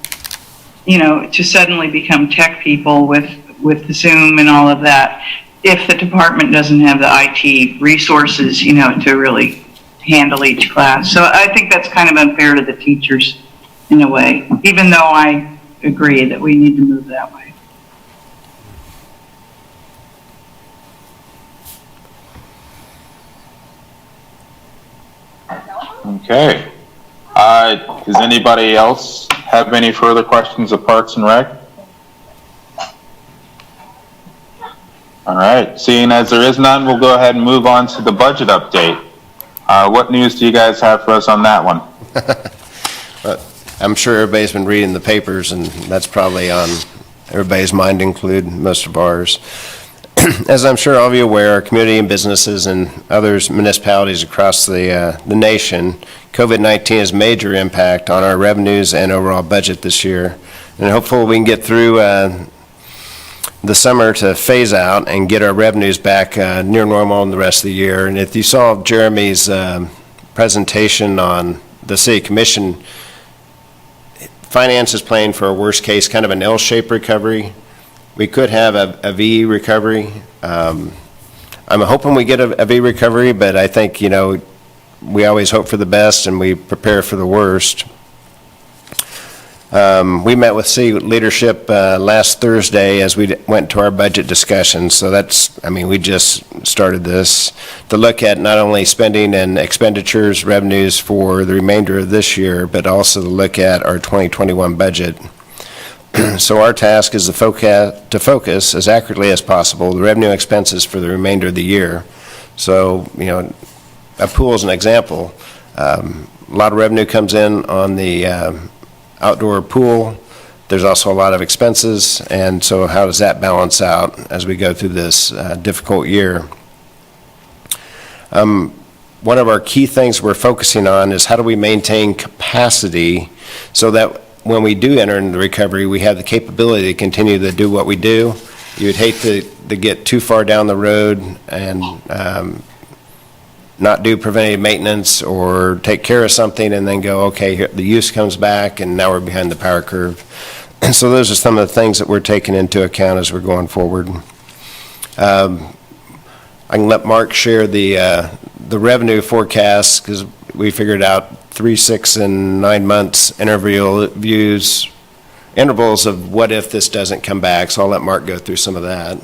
[SPEAKER 8] you know, to suddenly become tech people with the Zoom and all of that, if the department doesn't have the IT resources, you know, to really handle each class. So I think that's kind of unfair to the teachers in a way, even though I agree that we need to move that way.
[SPEAKER 6] Okay. Does anybody else have any further questions of Parks and Rec? All right. Seeing as there is none, we'll go ahead and move on to the budget update. What news do you guys have for us on that one?
[SPEAKER 9] I'm sure everybody's been reading the papers, and that's probably on everybody's mind, include most of ours. As I'm sure all of you are aware, our community and businesses and other municipalities across the nation, COVID-19 has a major impact on our revenues and overall budget this year. And hopefully we can get through the summer to phase out and get our revenues back near normal in the rest of the year. And if you saw Jeremy's presentation on the City Commission, finance is playing for a worst case, kind of an L-shaped recovery. We could have a V recovery. I'm hoping we get a V recovery, but I think, you know, we always hope for the best and we prepare for the worst. We met with city leadership last Thursday as we went to our budget discussion. So we just started this to look at not only spending and expenditures, revenues for the remainder of this year, but also to look at our 2021 budget. So our task is to focus as accurately as possible the revenue expenses for the remainder of the year. So, you know, a pool is an example. A lot of revenue comes in on the outdoor pool. There's also a lot of expenses, and so how does that balance out as we go through this difficult year? One of our key things we're focusing on is how do we maintain capacity so that when we do enter into recovery, we have the capability to continue to do what we do. You would hate to get too far down the road and not do preventative maintenance or take care of something and then go, okay, here, the use comes back and now we're behind the power curve. And so those are some of the things that we're taking into account as we're going forward. I can let Mark share the revenue forecast because we figured out 3, 6, and 9 months intervals of what if this doesn't come back. So I'll let Mark go through some of that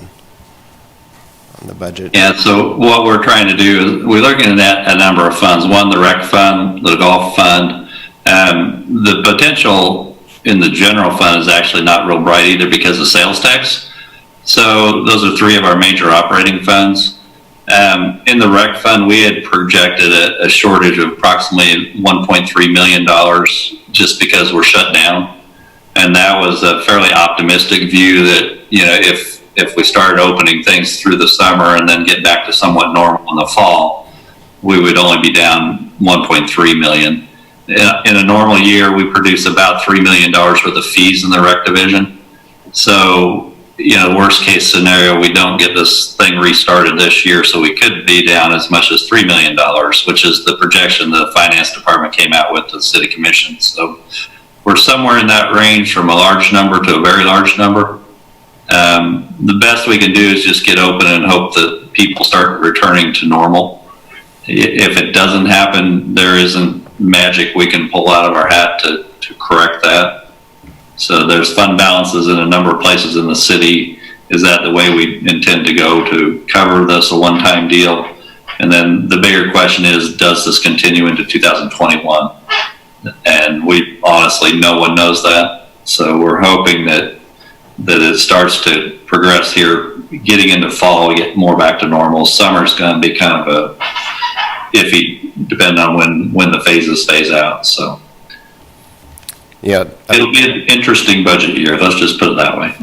[SPEAKER 9] on the budget.
[SPEAKER 12] Yeah, so what we're trying to do is we're looking at a number of funds. One, the rec fund, the golf fund. The potential in the general fund is actually not real bright either because of sales tax. So those are 3 of our major operating funds. In the rec fund, we had projected a shortage of approximately $1.3 million just because we're shut down. And that was a fairly optimistic view that, you know, if we started opening things through the summer and then get back to somewhat normal in the fall, we would only be down $1.3 million. In a normal year, we produce about $3 million worth of fees in the rec division. So, you know, worst case scenario, we don't get this thing restarted this year, so we could be down as much as $3 million, which is the projection the finance department came out with to the city commission. So we're somewhere in that range from a large number to a very large number. The best we can do is just get open and hope that people start returning to normal. If it doesn't happen, there isn't magic we can pull out of our hat to correct that. So there's fund balances in a number of places in the city. Is that the way we intend to go to cover this a one-time deal? And then the bigger question is, does this continue into 2021? And we honestly, no one knows that. So we're hoping that it starts to progress here. Getting into fall, we get more back to normal. Summer's going to be kind of iffy depending on when the phases phase out. So
[SPEAKER 9] Yeah.
[SPEAKER 12] it'll be an interesting budget year. Let's just put it that way.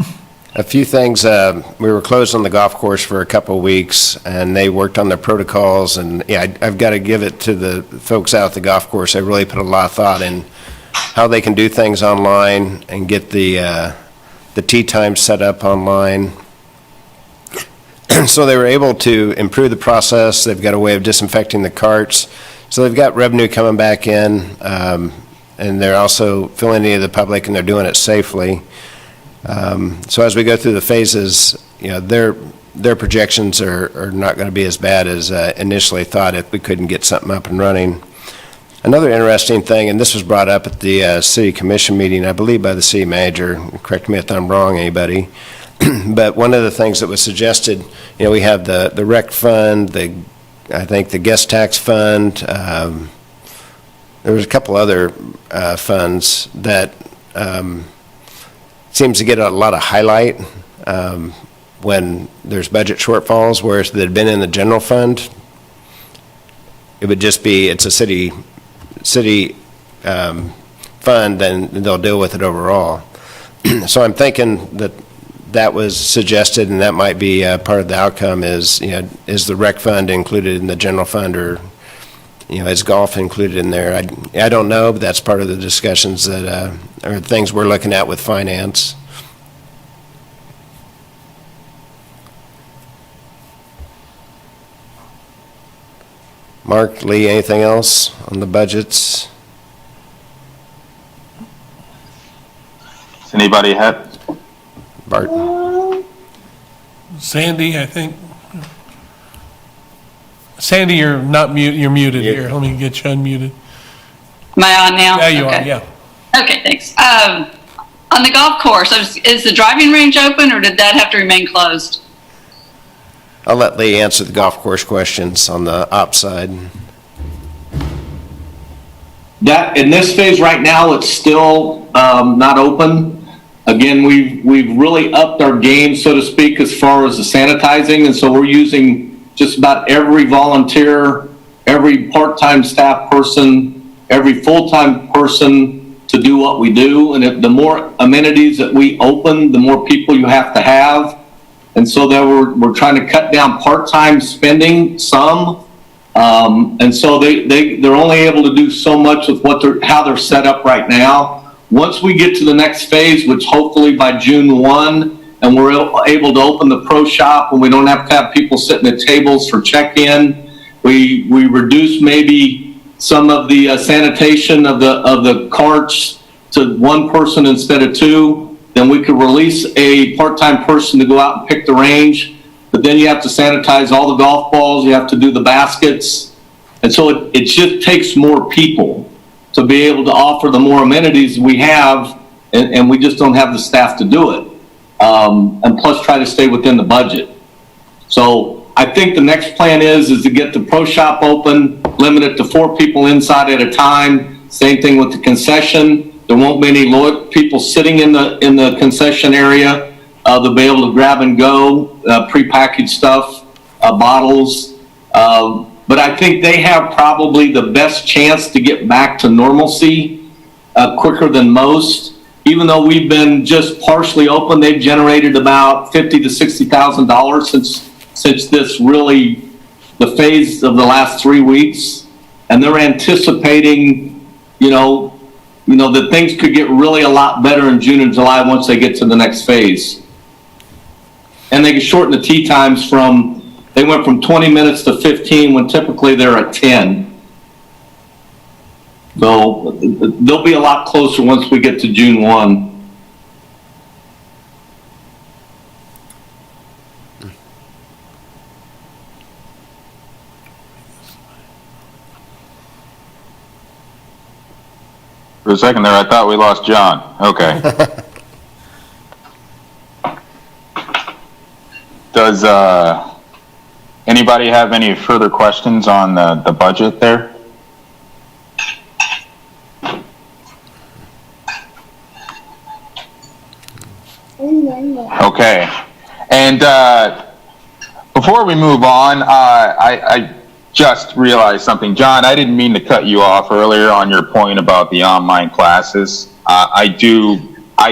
[SPEAKER 9] A few things, we were closed on the golf course for a couple of weeks, and they worked on their protocols, and yeah, I've got to give it to the folks out at the golf course. They really put a lot of thought in how they can do things online and get the tee time set up online. So they were able to improve the process. They've got a way of disinfecting the carts. So they've got revenue coming back in, and they're also filling any of the public, and they're doing it safely. So as we go through the phases, you know, their projections are not going to be as bad as initially thought if we couldn't get something up and running. Another interesting thing, and this was brought up at the city commission meeting, I believe by the city manager, correct me if I'm wrong, anybody, but one of the things that was suggested, you know, we have the rec fund, I think the guest tax fund, there was a couple other funds that seems to get a lot of highlight when there's budget shortfalls, whereas if they'd been in the general fund, it would just be, it's a city fund, and they'll deal with it overall. So I'm thinking that was suggested, and that might be part of the outcome is, you know, is the rec fund included in the general fund, or, you know, is golf included in there? I don't know, but that's part of the discussions that are things we're looking at with finance. Mark, Lee, anything else on the budgets?
[SPEAKER 6] Does anybody have?
[SPEAKER 9] Bart?
[SPEAKER 1] Sandy, I think. Sandy, you're not mute, you're muted here. Let me get you unmuted.
[SPEAKER 13] Am I on now?
[SPEAKER 1] There you are,
[SPEAKER 13] Okay.
[SPEAKER 1] yeah.
[SPEAKER 13] Okay, thanks. On the golf course, is the driving range open, or did that have to remain closed?
[SPEAKER 9] I'll let Lee answer the golf course questions on the ops side.
[SPEAKER 11] That, in this phase right now, it's still not open. Again, we've really upped our game, so to speak, as far as the sanitizing, and so we're using just about every volunteer, every part-time staff person, every full-time person to do what we do. And the more amenities that we open, the more people you have to have. And so that we're trying to cut down part-time spending some. And so they're only able to do so much with how they're set up right now. Once we get to the next phase, which hopefully by June 1, and we're able to open the pro shop and we don't have to have people sitting at tables for check-in, we reduce maybe some of the sanitation of the carts to one person instead of two. Then we could release a part-time person to go out and pick the range, but then you have to sanitize all the golf balls, you have to do the baskets, and so it just takes more people to be able to offer the more amenities we have, and we just don't have the staff to do it, and plus try to stay within the budget. So I think the next plan is to get the pro shop open, limit it to 4 people inside at a time. Same thing with the concession. There won't be any people sitting in the concession area. They'll be able to grab and go, prepackaged stuff, bottles. But I think they have probably the best chance to get back to normalcy quicker than most. Even though we've been just partially open, they've generated about $50,000 to $60,000 since this really the phase of the last 3 weeks, and they're anticipating, you know that things could get really a lot better in June and July once they get to the next phase. And they can shorten the tee times they went from 20 minutes to 15 when typically they're at 10. So they'll be a lot closer once we get to June 1.
[SPEAKER 6] For a second there, I thought we lost John. Okay. Does anybody have any further questions on the budget there? Okay. And before we move on, I just realized something. John, I didn't mean to cut you off earlier on your point about the online classes. I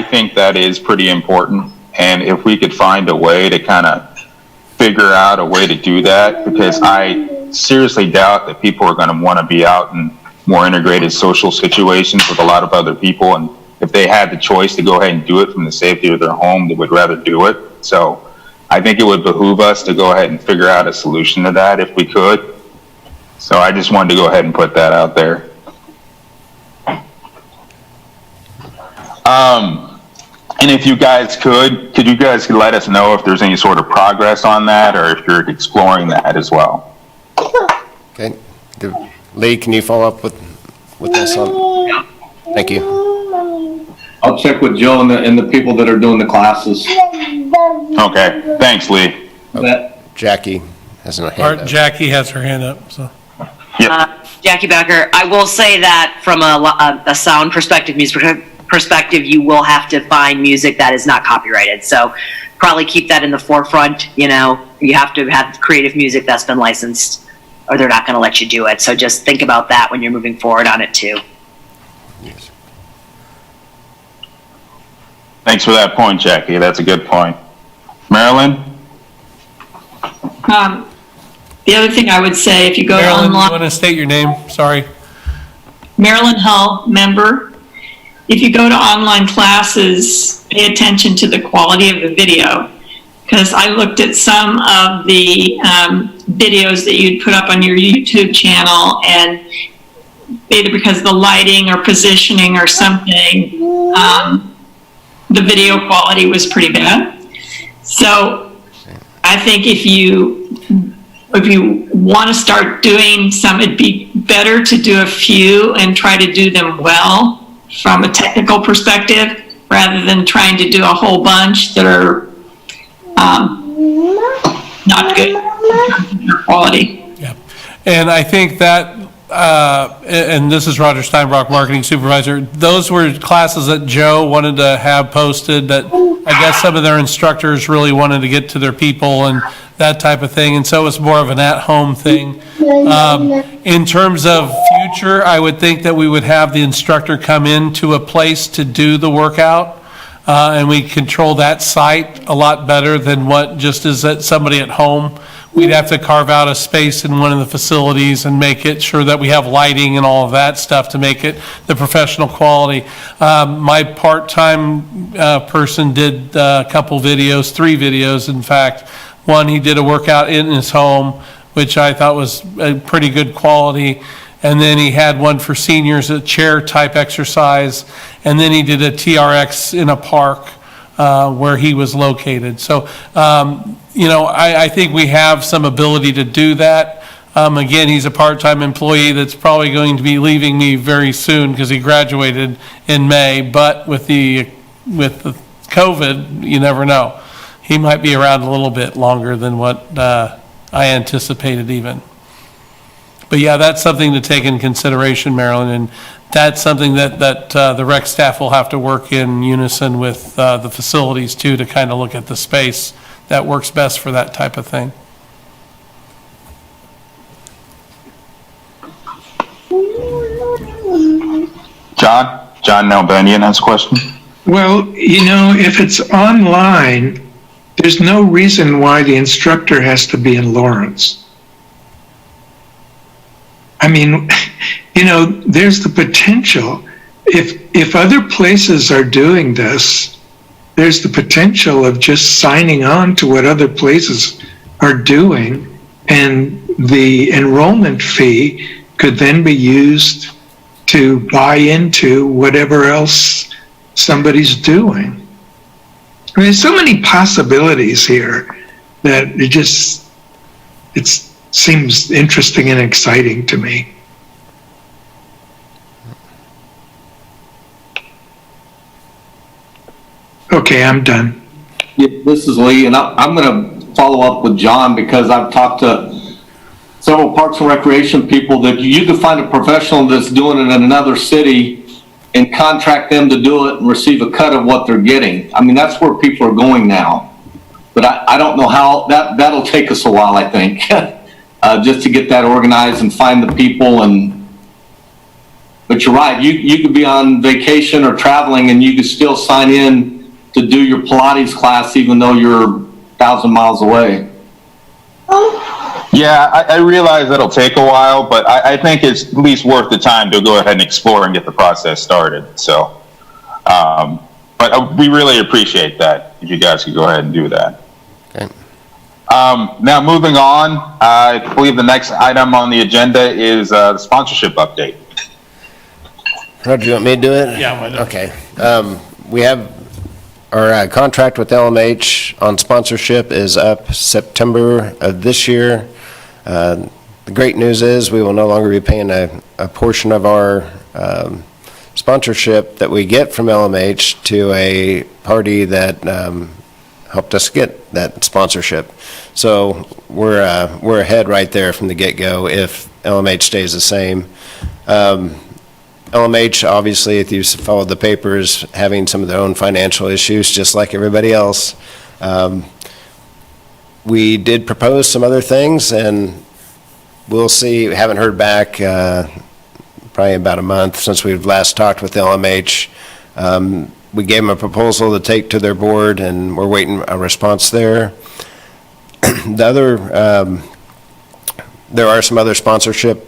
[SPEAKER 6] think that is pretty important. And if we could find a way to kind of figure out a way to do that, because I seriously doubt that people are going to want to be out in more integrated social situations with a lot of other people. And if they had the choice to go ahead and do it from the safety of their home, they would rather do it. So I think it would behoove us to go ahead and figure out a solution to that if we could. So I just wanted to go ahead and put that out there. And if you guys could you guys let us know if there's any sort of progress on that, or if you're exploring that as well?
[SPEAKER 9] Okay. Lee, can you follow up with this on? Thank you.
[SPEAKER 11] I'll check with Joe and the people that are doing the classes.
[SPEAKER 6] Okay, thanks, Lee.
[SPEAKER 9] Jackie has a hand
[SPEAKER 1] Art,
[SPEAKER 9] up.
[SPEAKER 1] Jackie has her hand up, so.
[SPEAKER 7] Jackie Becker, I will say that from a sound perspective, music perspective, you will have to find music that is not copyrighted. So probably keep that in the forefront. You know, you have to have creative music that's been licensed, or they're not going to let you do it. So just think about that when you're moving forward on it too.
[SPEAKER 9] Yes.
[SPEAKER 6] Thanks for that point, Jackie. That's a good point. Marilyn?
[SPEAKER 5] The other thing I would say, if you go
[SPEAKER 1] Marilyn,
[SPEAKER 5] online,
[SPEAKER 1] you want to state your name? Sorry.
[SPEAKER 5] Marilyn Hull, member. If you go to online classes, pay attention to the quality of the video, because I looked at some of the videos that you'd put up on your YouTube channel, and either because of the lighting or positioning or something, the video quality was pretty bad. So I think if you want to start doing some, it'd be better to do a few and try to do them well from a technical perspective, rather than trying to do a whole bunch that are not good in terms of their quality.
[SPEAKER 1] Yeah. And I think that, and this is Roger Steinbrock, Marketing Supervisor, those were classes that Joe wanted to have posted that I guess some of their instructors really wanted to get to their people and that type of thing. And so it's more of an at-home thing. In terms of future, I would think that we would have the instructor come into a place to do the workout. And we control that site a lot better than what just is that somebody at home. We'd have to carve out a space in one of the facilities and make it sure that we have lighting and all of that stuff to make it the professional quality. My part-time person did a couple videos, 3 videos in fact. One, he did a workout in his home, which I thought was a pretty good quality. And then he had one for seniors, a chair type exercise. And then he did a TRX in a park where he was located. So, you know, I think we have some ability to do that. Again, he's a part-time employee that's probably going to be leaving me very soon because he graduated in May. But with the COVID, you never know. He might be around a little bit longer than what I anticipated even. But yeah, that's something to take in consideration, Marilyn, and that's something that the rec staff will have to work in unison with the facilities too, to kind of look at the space that works best for that type of thing.
[SPEAKER 6] John Nalbandian has a question.
[SPEAKER 4] Well, you know, if it's online, there's no reason why the instructor has to be in Lawrence. I mean, you know, there's the potential. If other places are doing this, there's the potential of just signing on to what other places are doing, and the enrollment fee could then be used to buy into whatever else somebody's doing. I mean, there's so many possibilities here that it seems interesting and exciting to me. Okay, I'm done.
[SPEAKER 11] Yeah, this is Lee, and I'm going to follow up with John, because I've talked to several Parks and Recreation people that you can find a professional that's doing it in another city and contract them to do it and receive a cut of what they're getting. I mean, that's where people are going now. But I don't know how, that'll take us a while, I think. just to get that organized and find the people. But you're right, you could be on vacation or traveling and you could still sign in to do your Pilates class even though you're 1,000 miles away.
[SPEAKER 6] Yeah, I realize it'll take a while, but I think it's at least worth the time to go ahead and explore and get the process started. So, but we really appreciate that if you guys could go ahead and do that.
[SPEAKER 9] Okay.
[SPEAKER 6] Now moving on, I believe the next item on the agenda is the sponsorship update.
[SPEAKER 9] Roger, do you want me to do it?
[SPEAKER 1] Yeah, why not?
[SPEAKER 9] Okay. We have our contract with LMH on sponsorship is up September of this year. The great news is we will no longer be paying a portion of our sponsorship that we get from LMH to a party that helped us get that sponsorship. So we're ahead right there from the get-go if LMH stays the same. LMH, obviously, if you've followed the papers, having some of their own financial issues, just like everybody else. We did propose some other things, and we'll see. We haven't heard back probably about a month since we've last talked with LMH. We gave them a proposal to take to their board, and we're waiting a response there. There are some other sponsorships.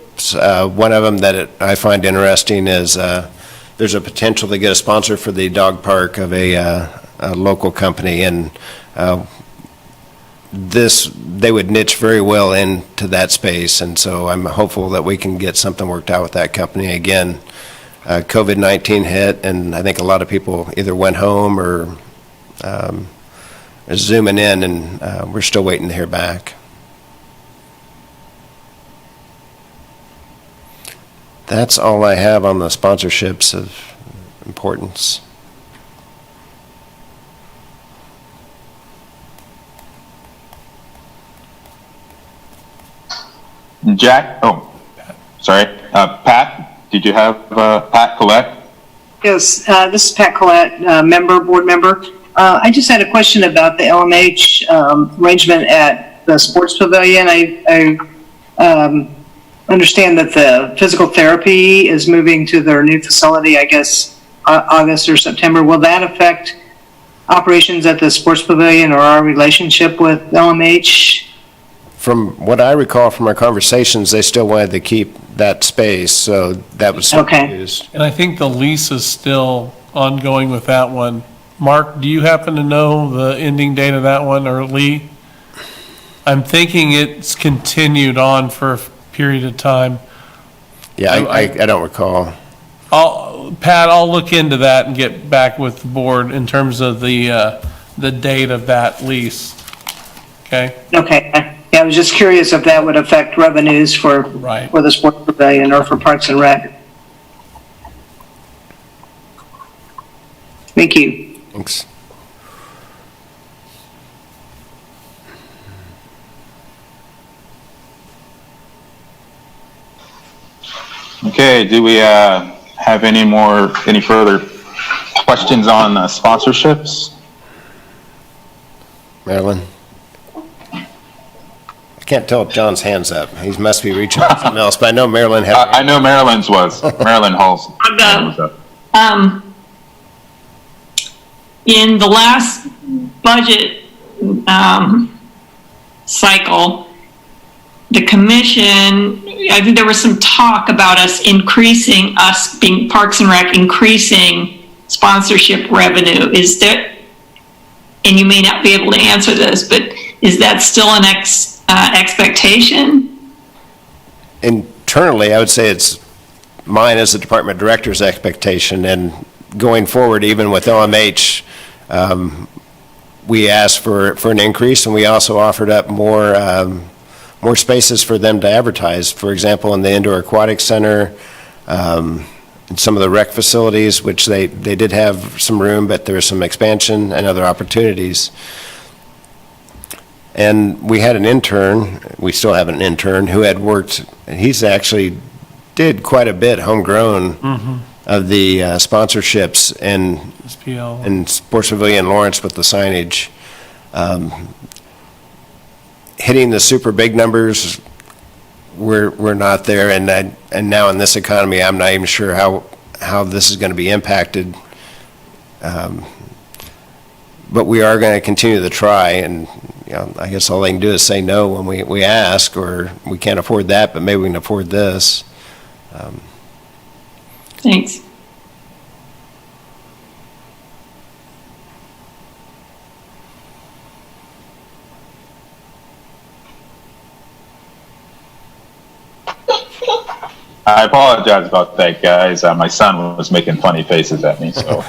[SPEAKER 9] One of them that they find interesting is there's a potential to get a sponsor for the dog park of a local company, and they would niche very well into that space, and so I'm hopeful that we can get something worked out with that company. Again, COVID-19 hit, and I think a lot of people either went home or are zooming in, and we're still waiting to hear back. That's all I have on the sponsorships of importance.
[SPEAKER 6] Jack? Oh, sorry. Pat, did you have Pat Collette?
[SPEAKER 2] Yes, this is Pat Collette, board member. I just had a question about the LMH arrangement at the sports pavilion. I understand that the physical therapy is moving to their new facility, I guess, August or September. Will that affect operations at the sports pavilion or our relationship with LMH?
[SPEAKER 9] From what I recall from our conversations, they still wanted to keep that space, so that was
[SPEAKER 2] Okay.
[SPEAKER 9] used.
[SPEAKER 1] And I think the lease is still ongoing with that one. Mark, do you happen to know the ending date of that one, or Lee? I'm thinking it's continued on for a period of time.
[SPEAKER 9] Yeah, I don't recall.
[SPEAKER 1] Pat, I'll look into that and get back with the board in terms of the date of that lease. Okay?
[SPEAKER 2] Okay. Yeah, I was just curious if that would affect revenues for the sports pavilion or for Parks and Rec. Thank you.
[SPEAKER 9] Thanks.
[SPEAKER 6] Okay, do we have any further questions on sponsorships?
[SPEAKER 9] Marilyn? I can't tell if John's hand's up. He must be reaching out for something else, but I know Marilyn had.
[SPEAKER 6] I know Marilyn's was. Marilyn Hall's hand was up.
[SPEAKER 5] In the last budget cycle, the commission, I think there was some talk about us being Parks and Rec, increasing sponsorship revenue. Is there, and you may not be able to answer this, but is that still an expectation?
[SPEAKER 9] Internally, I would say it's mine as the department director's expectation, and going forward, even with LMH, we asked for an increase, and we also offered up more spaces for them to advertise. For example, in the indoor aquatic center, in some of the rec facilities, which they did have some room, but there was some expansion and other opportunities. And we had an intern, we still have an intern, who had worked, and he's actually did quite a bit homegrown of the sponsorships and Sports Pavilion Lawrence with the signage. Hitting the super big numbers, we're not there, and now in this economy, I'm not even sure how this is going to be impacted. But we are going to continue to try, and I guess all they can do is say no when we ask, or we can't afford that, but maybe we can afford this.
[SPEAKER 5] Thanks.
[SPEAKER 6] I apologize about that, guys. My son was making funny faces at me, so.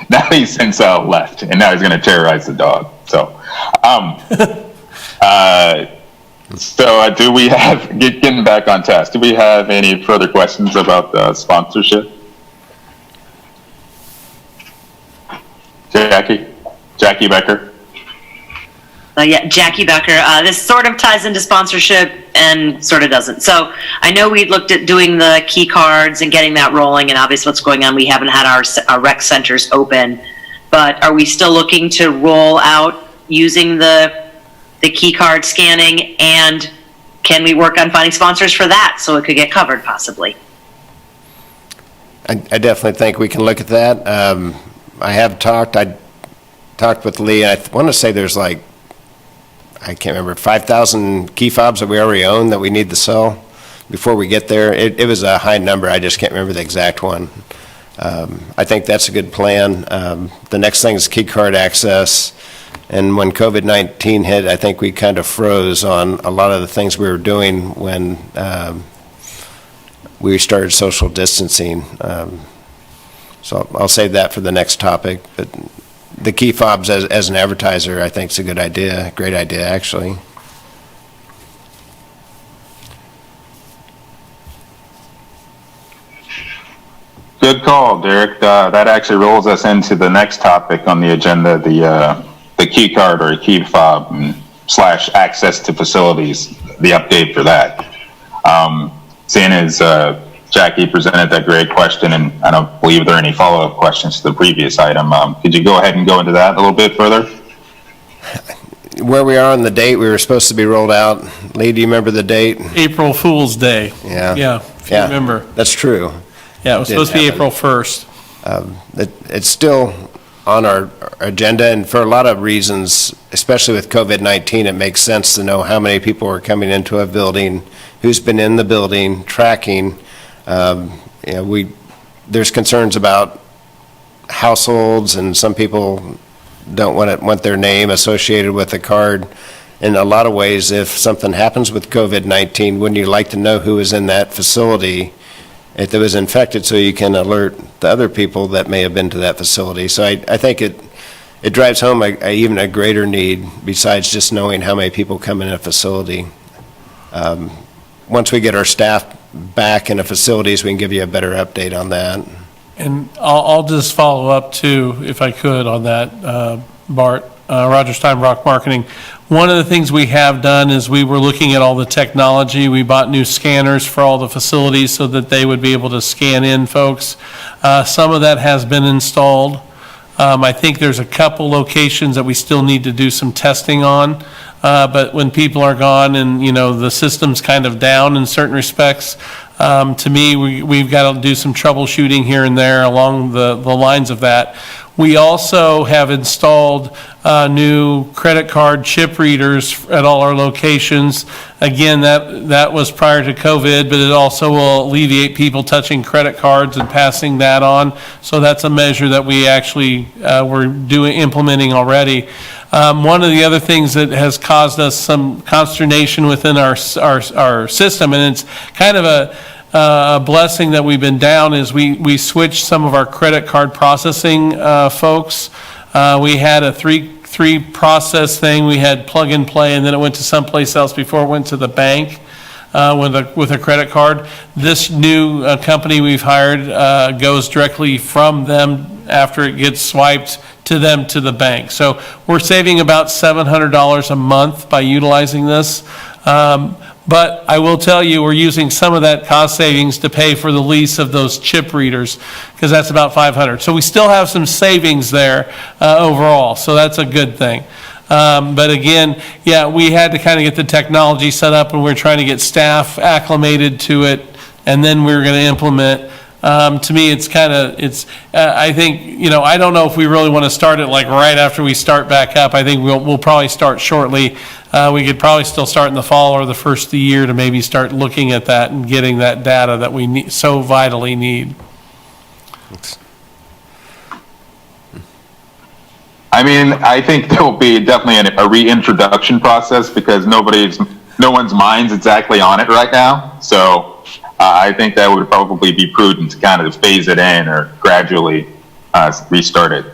[SPEAKER 6] Now he's since left, and now he's going to terrorize the dog. So, do we have, getting back on task, do we have any further questions about the sponsorship? Jackie Becker?
[SPEAKER 7] Yeah, Jackie Becker. This sort of ties into sponsorship and sort of doesn't. So I know we looked at doing the key cards and getting that rolling, and obviously what's going on, we haven't had our rec centers open. But are we still looking to roll out using the key card scanning, and can we work on finding sponsors for that so it could get covered possibly?
[SPEAKER 9] I definitely think we can look at that. I talked with Lee, and I want to say there's I can't remember, 5,000 key fobs that we already own that we need to sell before we get there. It was a high number. I just can't remember the exact one. I think that's a good plan. The next thing is key card access. And when COVID-19 hit, I think we kind of froze on a lot of the things we were doing when we started social distancing. So I'll save that for the next topic. But the key fobs as an advertiser, I think is a good idea, great idea, actually.
[SPEAKER 6] Good call, Derek. That actually rolls us into the next topic on the agenda, the key card or key fob / access to facilities, the update for that. Seeing as Jackie presented that great question, and I don't believe there are any follow-up questions to the previous item. Could you go ahead and go into that a little bit further?
[SPEAKER 9] Where we are on the date, we were supposed to be rolled out. Lee, do you remember the date?
[SPEAKER 1] April Fool's Day.
[SPEAKER 9] Yeah.
[SPEAKER 1] Yeah, if you remember.
[SPEAKER 9] That's true.
[SPEAKER 1] Yeah, it was supposed to be April 1st.
[SPEAKER 9] It's still on our agenda, and for a lot of reasons, especially with COVID-19, it makes sense to know how many people are coming into a building, who's been in the building, tracking. There's concerns about households, and some people don't want their name associated with a card. In a lot of ways, if something happens with COVID-19, wouldn't you like to know who is in that facility if it was infected, so you can alert the other people that may have been to that facility? So I think it drives home even a greater need besides just knowing how many people come in a facility. Once we get our staff back in the facilities, we can give you a better update on that.
[SPEAKER 1] And I'll just follow up too, if I could, on that, Bart. Roger Steinbrock Marketing. One of the things we have done is we were looking at all the technology. We bought new scanners for all the facilities so that they would be able to scan in folks. Some of that has been installed. I think there's a couple locations that we still need to do some testing on. But when people are gone and, the system's kind of down in certain respects, to me, we've got to do some troubleshooting here and there along the lines of that. We also have installed new credit card chip readers at all our locations. Again, that was prior to COVID, but it also will alleviate people touching credit cards and passing that on. So that's a measure that we actually were implementing already. One of the other things that has caused us some consternation within our system, and it's kind of a blessing that we've been down, is we switched some of our credit card processing folks. We had a three process thing. We had plug and play, and then it went to someplace else before it went to the bank with a credit card. This new company we've hired goes directly from them after it gets swiped to them to the bank. So we're saving about $700 a month by utilizing this. But I will tell you, we're using some of that cost savings to pay for the lease of those chip readers, because that's about 500. So we still have some savings there overall, so that's a good thing. But again, yeah, we had to kind of get the technology set up, and we're trying to get staff acclimated to it, and then we're going to implement. To me, it's kind of, I think, I don't know if we really want to start it like right after we start back up. I think we'll probably start shortly. We could probably still start in the fall or the first of the year to maybe start looking at that and getting that data that we so vitally need.
[SPEAKER 6] I mean, I think there will be definitely a reintroduction process because no one's mind's exactly on it right now. So I think that would probably be prudent to kind of phase it in or gradually restart it.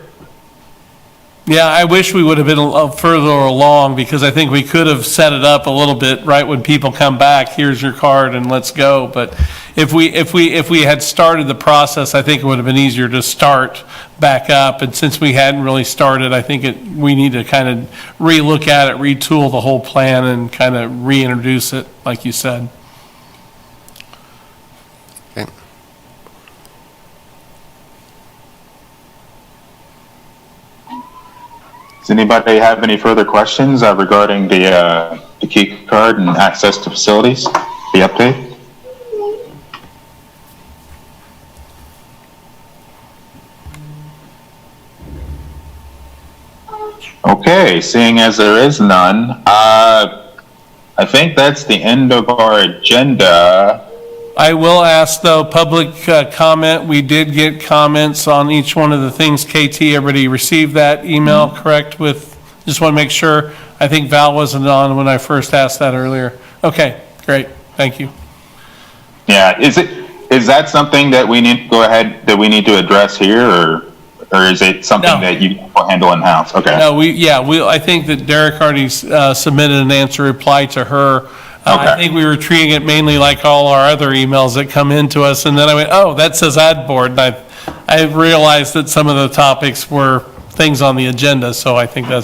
[SPEAKER 1] Yeah, I wish we would have been further along, because I think we could have set it up a little bit right when people come back. Here's your card and let's go. But if we had started the process, I think it would have been easier to start back up. And since we hadn't really started, I think we need to kind of relook at it, retool the whole plan, and kind of reintroduce it, like you said.
[SPEAKER 6] Does anybody have any further questions regarding the key card and access to facilities, the update? Okay, seeing as there is none, I think that's the end of our agenda.
[SPEAKER 1] I will ask, though, public comment. We did get comments on each one of the things. KT, everybody received that email, correct? Just want to make sure. I think Val wasn't on when I first asked that earlier. Okay, great. Thank you.
[SPEAKER 6] Yeah, is that something that we need to address here, or is it something that you handle in-house? Okay.
[SPEAKER 1] No, I think that Derek already submitted an answer reply to her. I think we were treating it mainly like all our other emails that come into us, and then I went, oh, that says ad board, and I realized that some of the topics were things on the agenda, so I think it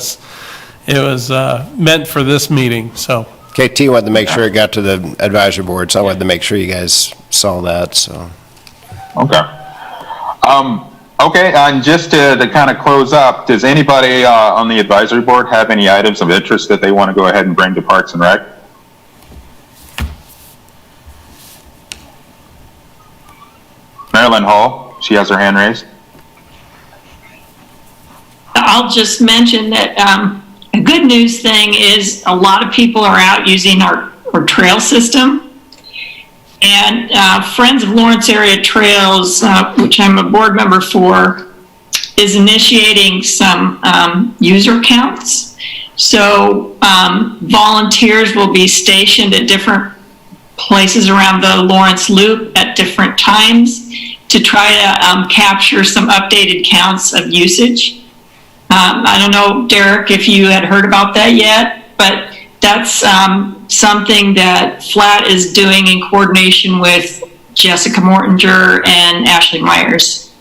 [SPEAKER 1] was meant for this meeting, so.
[SPEAKER 9] KT wanted to make sure it got to the advisory board, so I wanted to make sure you guys saw that, so.
[SPEAKER 6] Okay. Okay, and just to kind of close up, does anybody on the advisory board have any items of interest that they want to go ahead and bring to Parks and Rec? Marilyn Hall, she has her hand raised.
[SPEAKER 5] I'll just mention that a good news thing is a lot of people are out using our trail system. And Friends of Lawrence Area Trails, which I'm a board member for, is initiating some user counts. So volunteers will be stationed at different places around the Lawrence Loop at different times to try to capture some updated counts of usage. I don't know, Derek, if you had heard about that yet, but that's something that Flat is doing in coordination with Jessica Mortinger and Ashley Myers.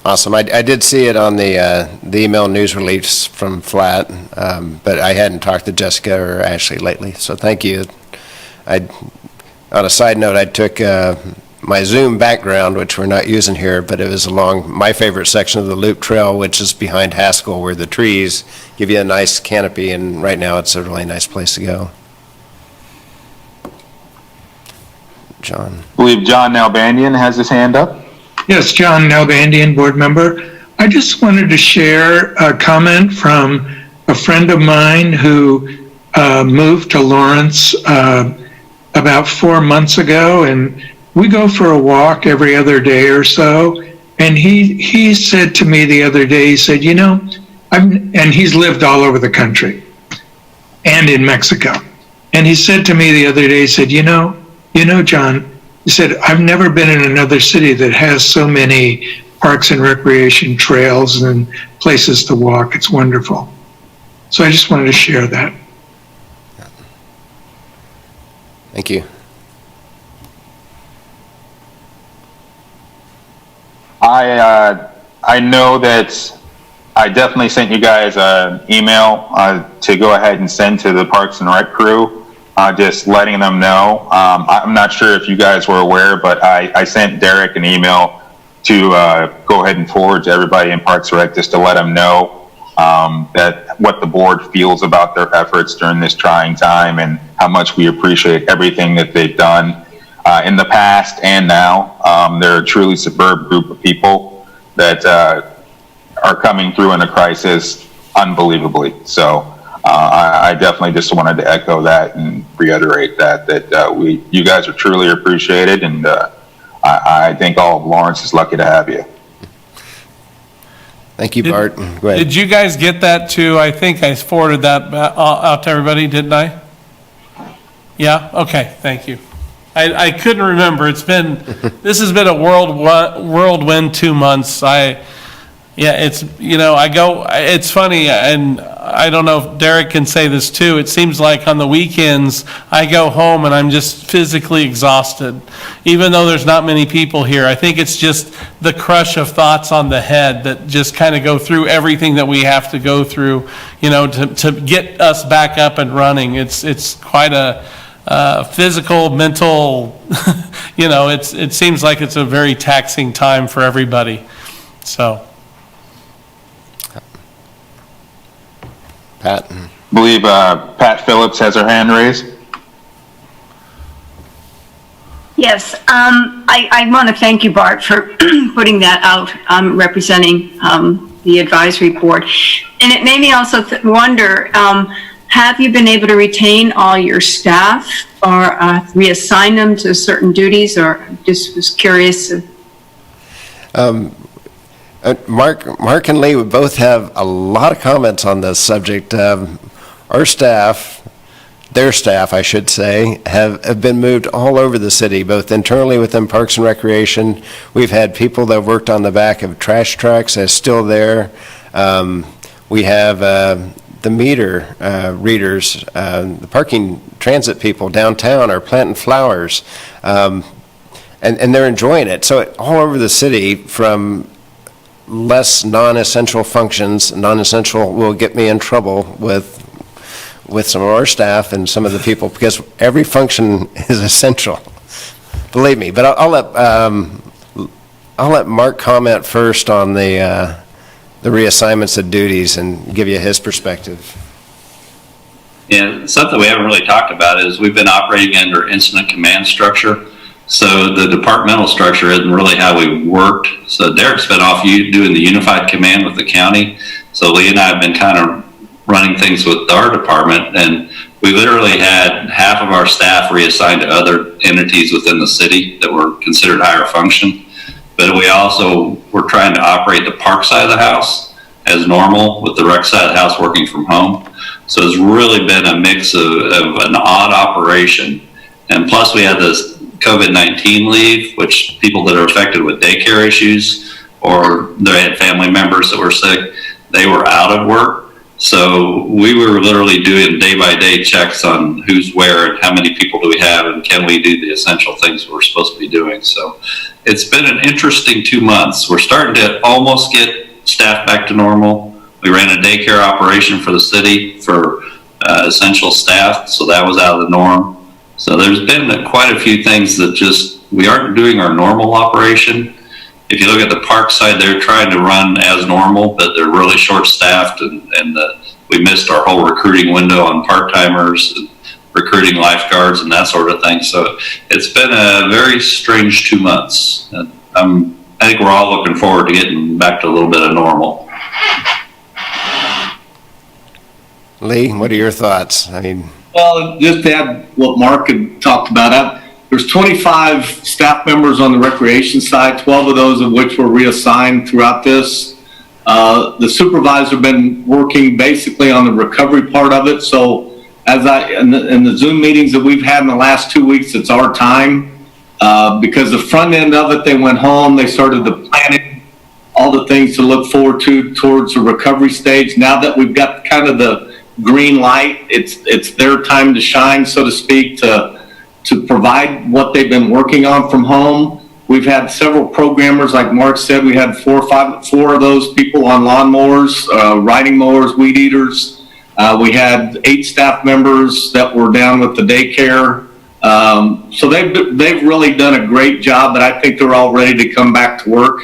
[SPEAKER 9] Awesome. I did see it on the email news release from Flat, but I hadn't talked to Jessica or Ashley lately, so thank you. On a side note, I took my Zoom background, which we're not using here, but it was along my favorite section of the Loop Trail, which is behind Haskell, where the trees give you a nice canopy, and right now it's a really nice place to go. John.
[SPEAKER 6] I believe John Nalbandian has his hand up.
[SPEAKER 4] Yes, John Nalbandian, board member. I just wanted to share a comment from a friend of mine who moved to Lawrence about 4 months ago, and we go for a walk every other day or so. And he said to me the other day, he said, and he's lived all over the country and in Mexico. And he said to me the other day, he said, John, he said, I've never been in another city that has so many parks and recreation trails and places to walk. It's wonderful. So I just wanted to share that.
[SPEAKER 9] Thank you.
[SPEAKER 6] I know that I definitely sent you guys an email to go ahead and send to the Parks and Rec crew just letting them know. I'm not sure if you guys were aware, but I sent Derek an email to go ahead and forward to everybody in Parks and Rec just to let them know that what the board feels about their efforts during this trying time and how much we appreciate everything that they've done in the past and now. They're a truly superb group of people that are coming through in a crisis unbelievably. So I definitely just wanted to echo that and reiterate that you guys are truly appreciated, and I think all of Lawrence is lucky to have you.
[SPEAKER 9] Thank you, Bart. Go ahead.
[SPEAKER 1] Did you guys get that too? I think I forwarded that out to everybody, didn't I? Yeah? Okay, thank you. I couldn't remember. This has been a whirlwind 2 months. It's funny, and I don't know if Derek can say this too. It seems like on the weekends, I go home and I'm just physically exhausted, even though there's not many people here. I think it's just the crush of thoughts on the head that just kind of go through everything that we have to go through, to get us back up and running. It's quite a physical, mental, it seems like it's a very taxing time for everybody. So.
[SPEAKER 9] Pat?
[SPEAKER 6] I believe Pat Phillips has her hand raised.
[SPEAKER 10] Yes, I want to thank you, Bart, for putting that out, representing the advisory board. And it made me also wonder, have you been able to retain all your staff or reassign them to certain duties, or just was curious?
[SPEAKER 9] Mark and Lee would both have a lot of comments on this subject. Our staff, their staff, I should say, have been moved all over the city, both internally within Parks and Recreation. We've had people that worked on the back of trash trucks that's still there. We have the meter readers, the parking transit people downtown are planting flowers, and they're enjoying it. So all over the city, from less non-essential functions. Non-essential will get me in trouble with some of our staff and some of the people, because every function is essential, believe me. But I'll let Mark comment first on the reassignments of duties and give you his perspective.
[SPEAKER 12] Yeah, something we haven't really talked about is we've been operating under incident command structure. So the departmental structure isn't really how we worked. So Derek's been off doing the unified command with the county. So Lee and I have been kind of running things with our department, and we literally had half of our staff reassigned to other entities within the city that were considered higher function. But we also were trying to operate the park side of the house as normal, with the rec side of the house working from home. So it's really been a mix of an odd operation. And plus we had this COVID-19 leave, which people that are affected with daycare issues, or they had family members that were sick, they were out of work. So we were literally doing day-by-day checks on who's where and how many people do we have and can we do the essential things we're supposed to be doing. So it's been an interesting 2 months. We're starting to almost get staff back to normal. We ran a daycare operation for the city for essential staff, so that was out of the norm. So there's been quite a few things that just, we aren't doing our normal operation. If you look at the park side, they're trying to run as normal, but they're really short-staffed, and we missed our whole recruiting window on part-timers and recruiting lifeguards and that sort of thing. So it's been a very strange 2 months. I think we're all looking forward to getting back to a little bit of normal.
[SPEAKER 9] Lee, what are your thoughts?
[SPEAKER 11] Well, just to add what Mark had talked about, there's 25 staff members on the recreation side, 12 of those of which were reassigned throughout this. The supervisor been working basically on the recovery part of it. So as in the Zoom meetings that we've had in the last 2 weeks, it's our time. Because the front end of it, they went home, they started the planning, all the things to look forward to towards the recovery stage. Now that we've got kind of the green light, it's their time to shine, so to speak, to provide what they've been working on from home. We've had several programmers, like Mark said. We had four of those people on lawnmowers, riding mowers, weed eaters, We had 8 staff members that were down with the daycare. So they've really done a great job, but I think they're all ready to come back to work.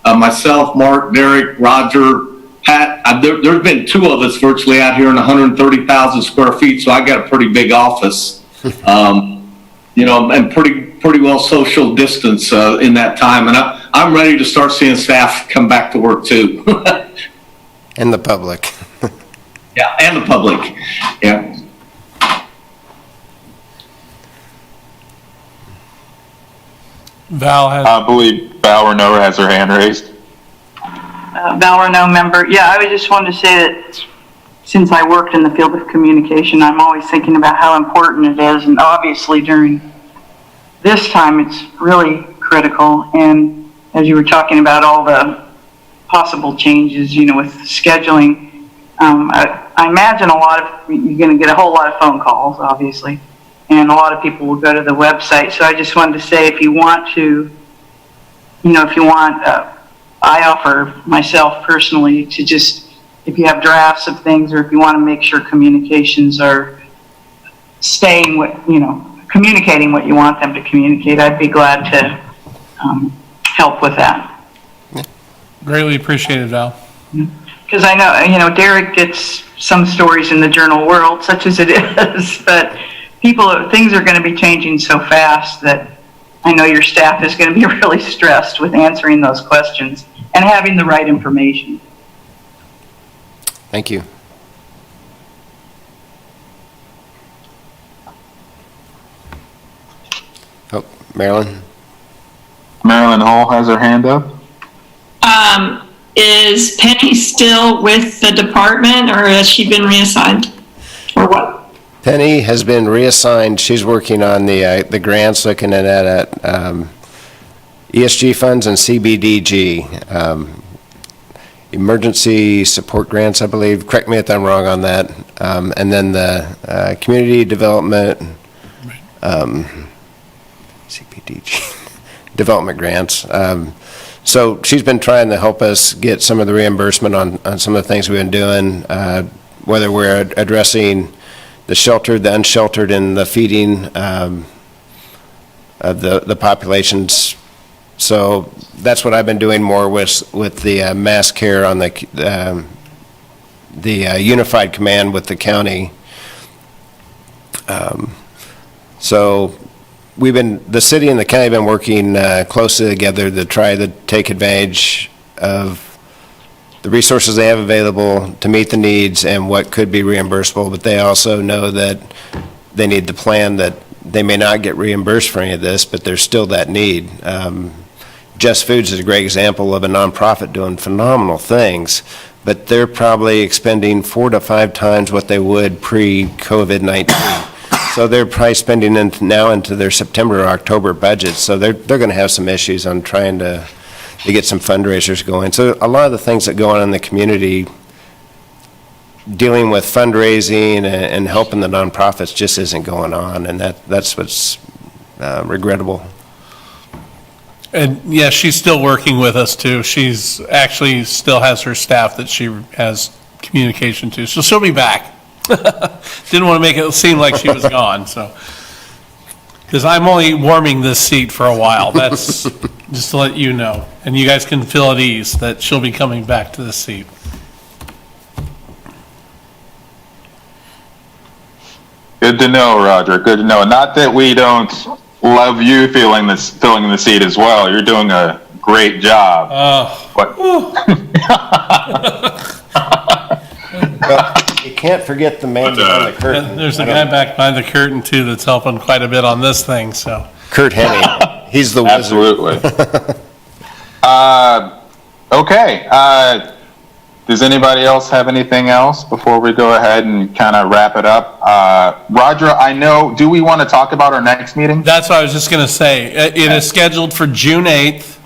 [SPEAKER 11] Myself, Mark, Derek, Roger, Pat, there's been 2 of us virtually out here in 130,000 square feet, so I got a pretty big office, and pretty well social distance in that time. And I'm ready to start seeing staff come back to work too.
[SPEAKER 9] And the public.
[SPEAKER 11] Yeah, and the public. Yeah.
[SPEAKER 1] Val has.
[SPEAKER 6] I believe Val Renault has her hand raised.
[SPEAKER 8] Val Renault member. Yeah, I just wanted to say that since I worked in the field of communication, I'm always thinking about how important it is. And obviously during this time, it's really critical. And as you were talking about all the possible changes, with scheduling, I imagine you're going to get a whole lot of phone calls, obviously. And a lot of people will go to the website. So I just wanted to say, if you want, I offer myself personally to just, if you have drafts of things, or if you want to make sure communications are communicating what you want them to communicate, I'd be glad to help with that.
[SPEAKER 1] Greatly appreciated, Val.
[SPEAKER 8] Because I know, Derek gets some stories in the journal world, such as it is, but things are going to be changing so fast that I know your staff is going to be really stressed with answering those questions and having the right information.
[SPEAKER 9] Thank you. Oh, Marilyn?
[SPEAKER 6] Marilyn Hall has her hand up.
[SPEAKER 5] Is Penny still with the department, or has she been reassigned, or what?
[SPEAKER 9] Penny has been reassigned. She's working on the grants, looking at ESG funds and CBDG, emergency support grants, I believe. Correct me if I'm wrong on that. And then the community development, CBDG, development grants. So she's been trying to help us get some of the reimbursement on some of the things we've been doing, whether we're addressing the sheltered, the unsheltered, and the feeding of the populations. So that's what I've been doing more with the mass care on the unified command with the county. So the city and the county have been working closely together to try to take advantage of the resources they have available to meet the needs and what could be reimbursable, but they also know that they need to plan that they may not get reimbursed for any of this, but there's still that need. Just Foods is a great example of a nonprofit doing phenomenal things, but they're probably expending 4 to 5 times what they would pre-COVID-19. So they're probably spending now into their September or October budgets, so they're going to have some issues on trying to get some fundraisers going. So a lot of the things that go on in the community, dealing with fundraising and helping the nonprofits just isn't going on, and that's what's regrettable.
[SPEAKER 1] And yeah, she's still working with us too. She's actually still has her staff that she has communication to, so she'll be back. Didn't want to make it seem like she was gone, so. Because I'm only warming this seat for a while. That's just to let you know. And you guys can feel at ease that she'll be coming back to this seat.
[SPEAKER 6] Good to know, Roger. Good to know. Not that we don't love you filling the seat as well. You're doing a great job.
[SPEAKER 9] Well, you can't forget the man behind the curtain.
[SPEAKER 1] There's a guy back behind the curtain too that's helping quite a bit on this thing, so.
[SPEAKER 9] Kurt Henning. He's the wizard.
[SPEAKER 6] Absolutely. Okay. Does anybody else have anything else before we go ahead and kind of wrap it up? Roger, do we want to talk about our next meeting?
[SPEAKER 1] That's what I was just going to say. It is scheduled for June 8th.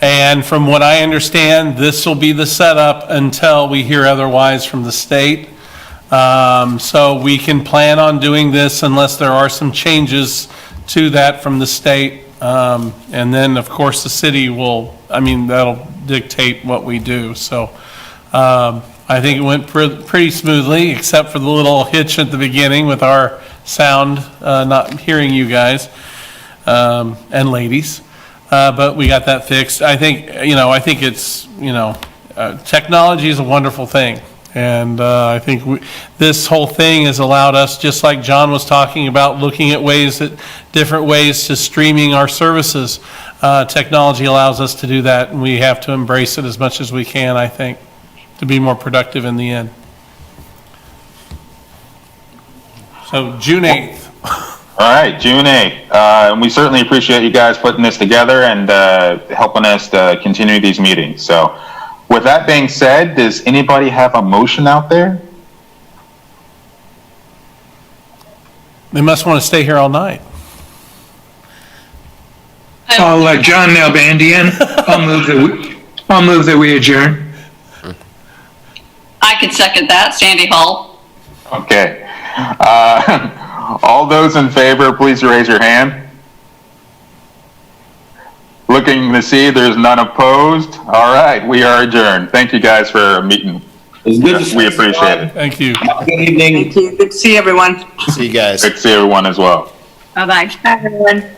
[SPEAKER 1] And from what I understand, this will be the setup until we hear otherwise from the state. So we can plan on doing this unless there are some changes to that from the state. And then, of course, the city that'll dictate what we do. So I I think it went pretty smoothly, except for the little hitch at the beginning with our sound, not hearing you guys, and ladies. But we got that fixed. I think it's, technology is a wonderful thing. And I think this whole thing has allowed us, just like John was talking about, looking at different ways to streaming our services. Technology allows us to do that, and we have to embrace it as much as we can, I think, to be more productive in the end. So June 8th.
[SPEAKER 6] All right, June 8th. And we certainly appreciate you guys putting this together and helping us to continue these meetings. So with that being said, does anybody have a motion out there?
[SPEAKER 1] They must want to stay here all night.
[SPEAKER 4] John Nalbandian, I'll move that we adjourn.
[SPEAKER 13] I could second that. Sandy Hall.
[SPEAKER 6] Okay. All those in favor, please raise your hand. Looking to see, there's none opposed. All right, we are adjourned. Thank you guys for meeting.
[SPEAKER 11] It's good to see
[SPEAKER 6] We
[SPEAKER 11] you.
[SPEAKER 6] appreciate it.
[SPEAKER 1] Thank you.
[SPEAKER 11] Good evening.
[SPEAKER 2] Thank you. Good to see everyone.
[SPEAKER 9] See you guys.
[SPEAKER 6] Good to see everyone as well.
[SPEAKER 10] Bye-bye.
[SPEAKER 2] Bye, everyone.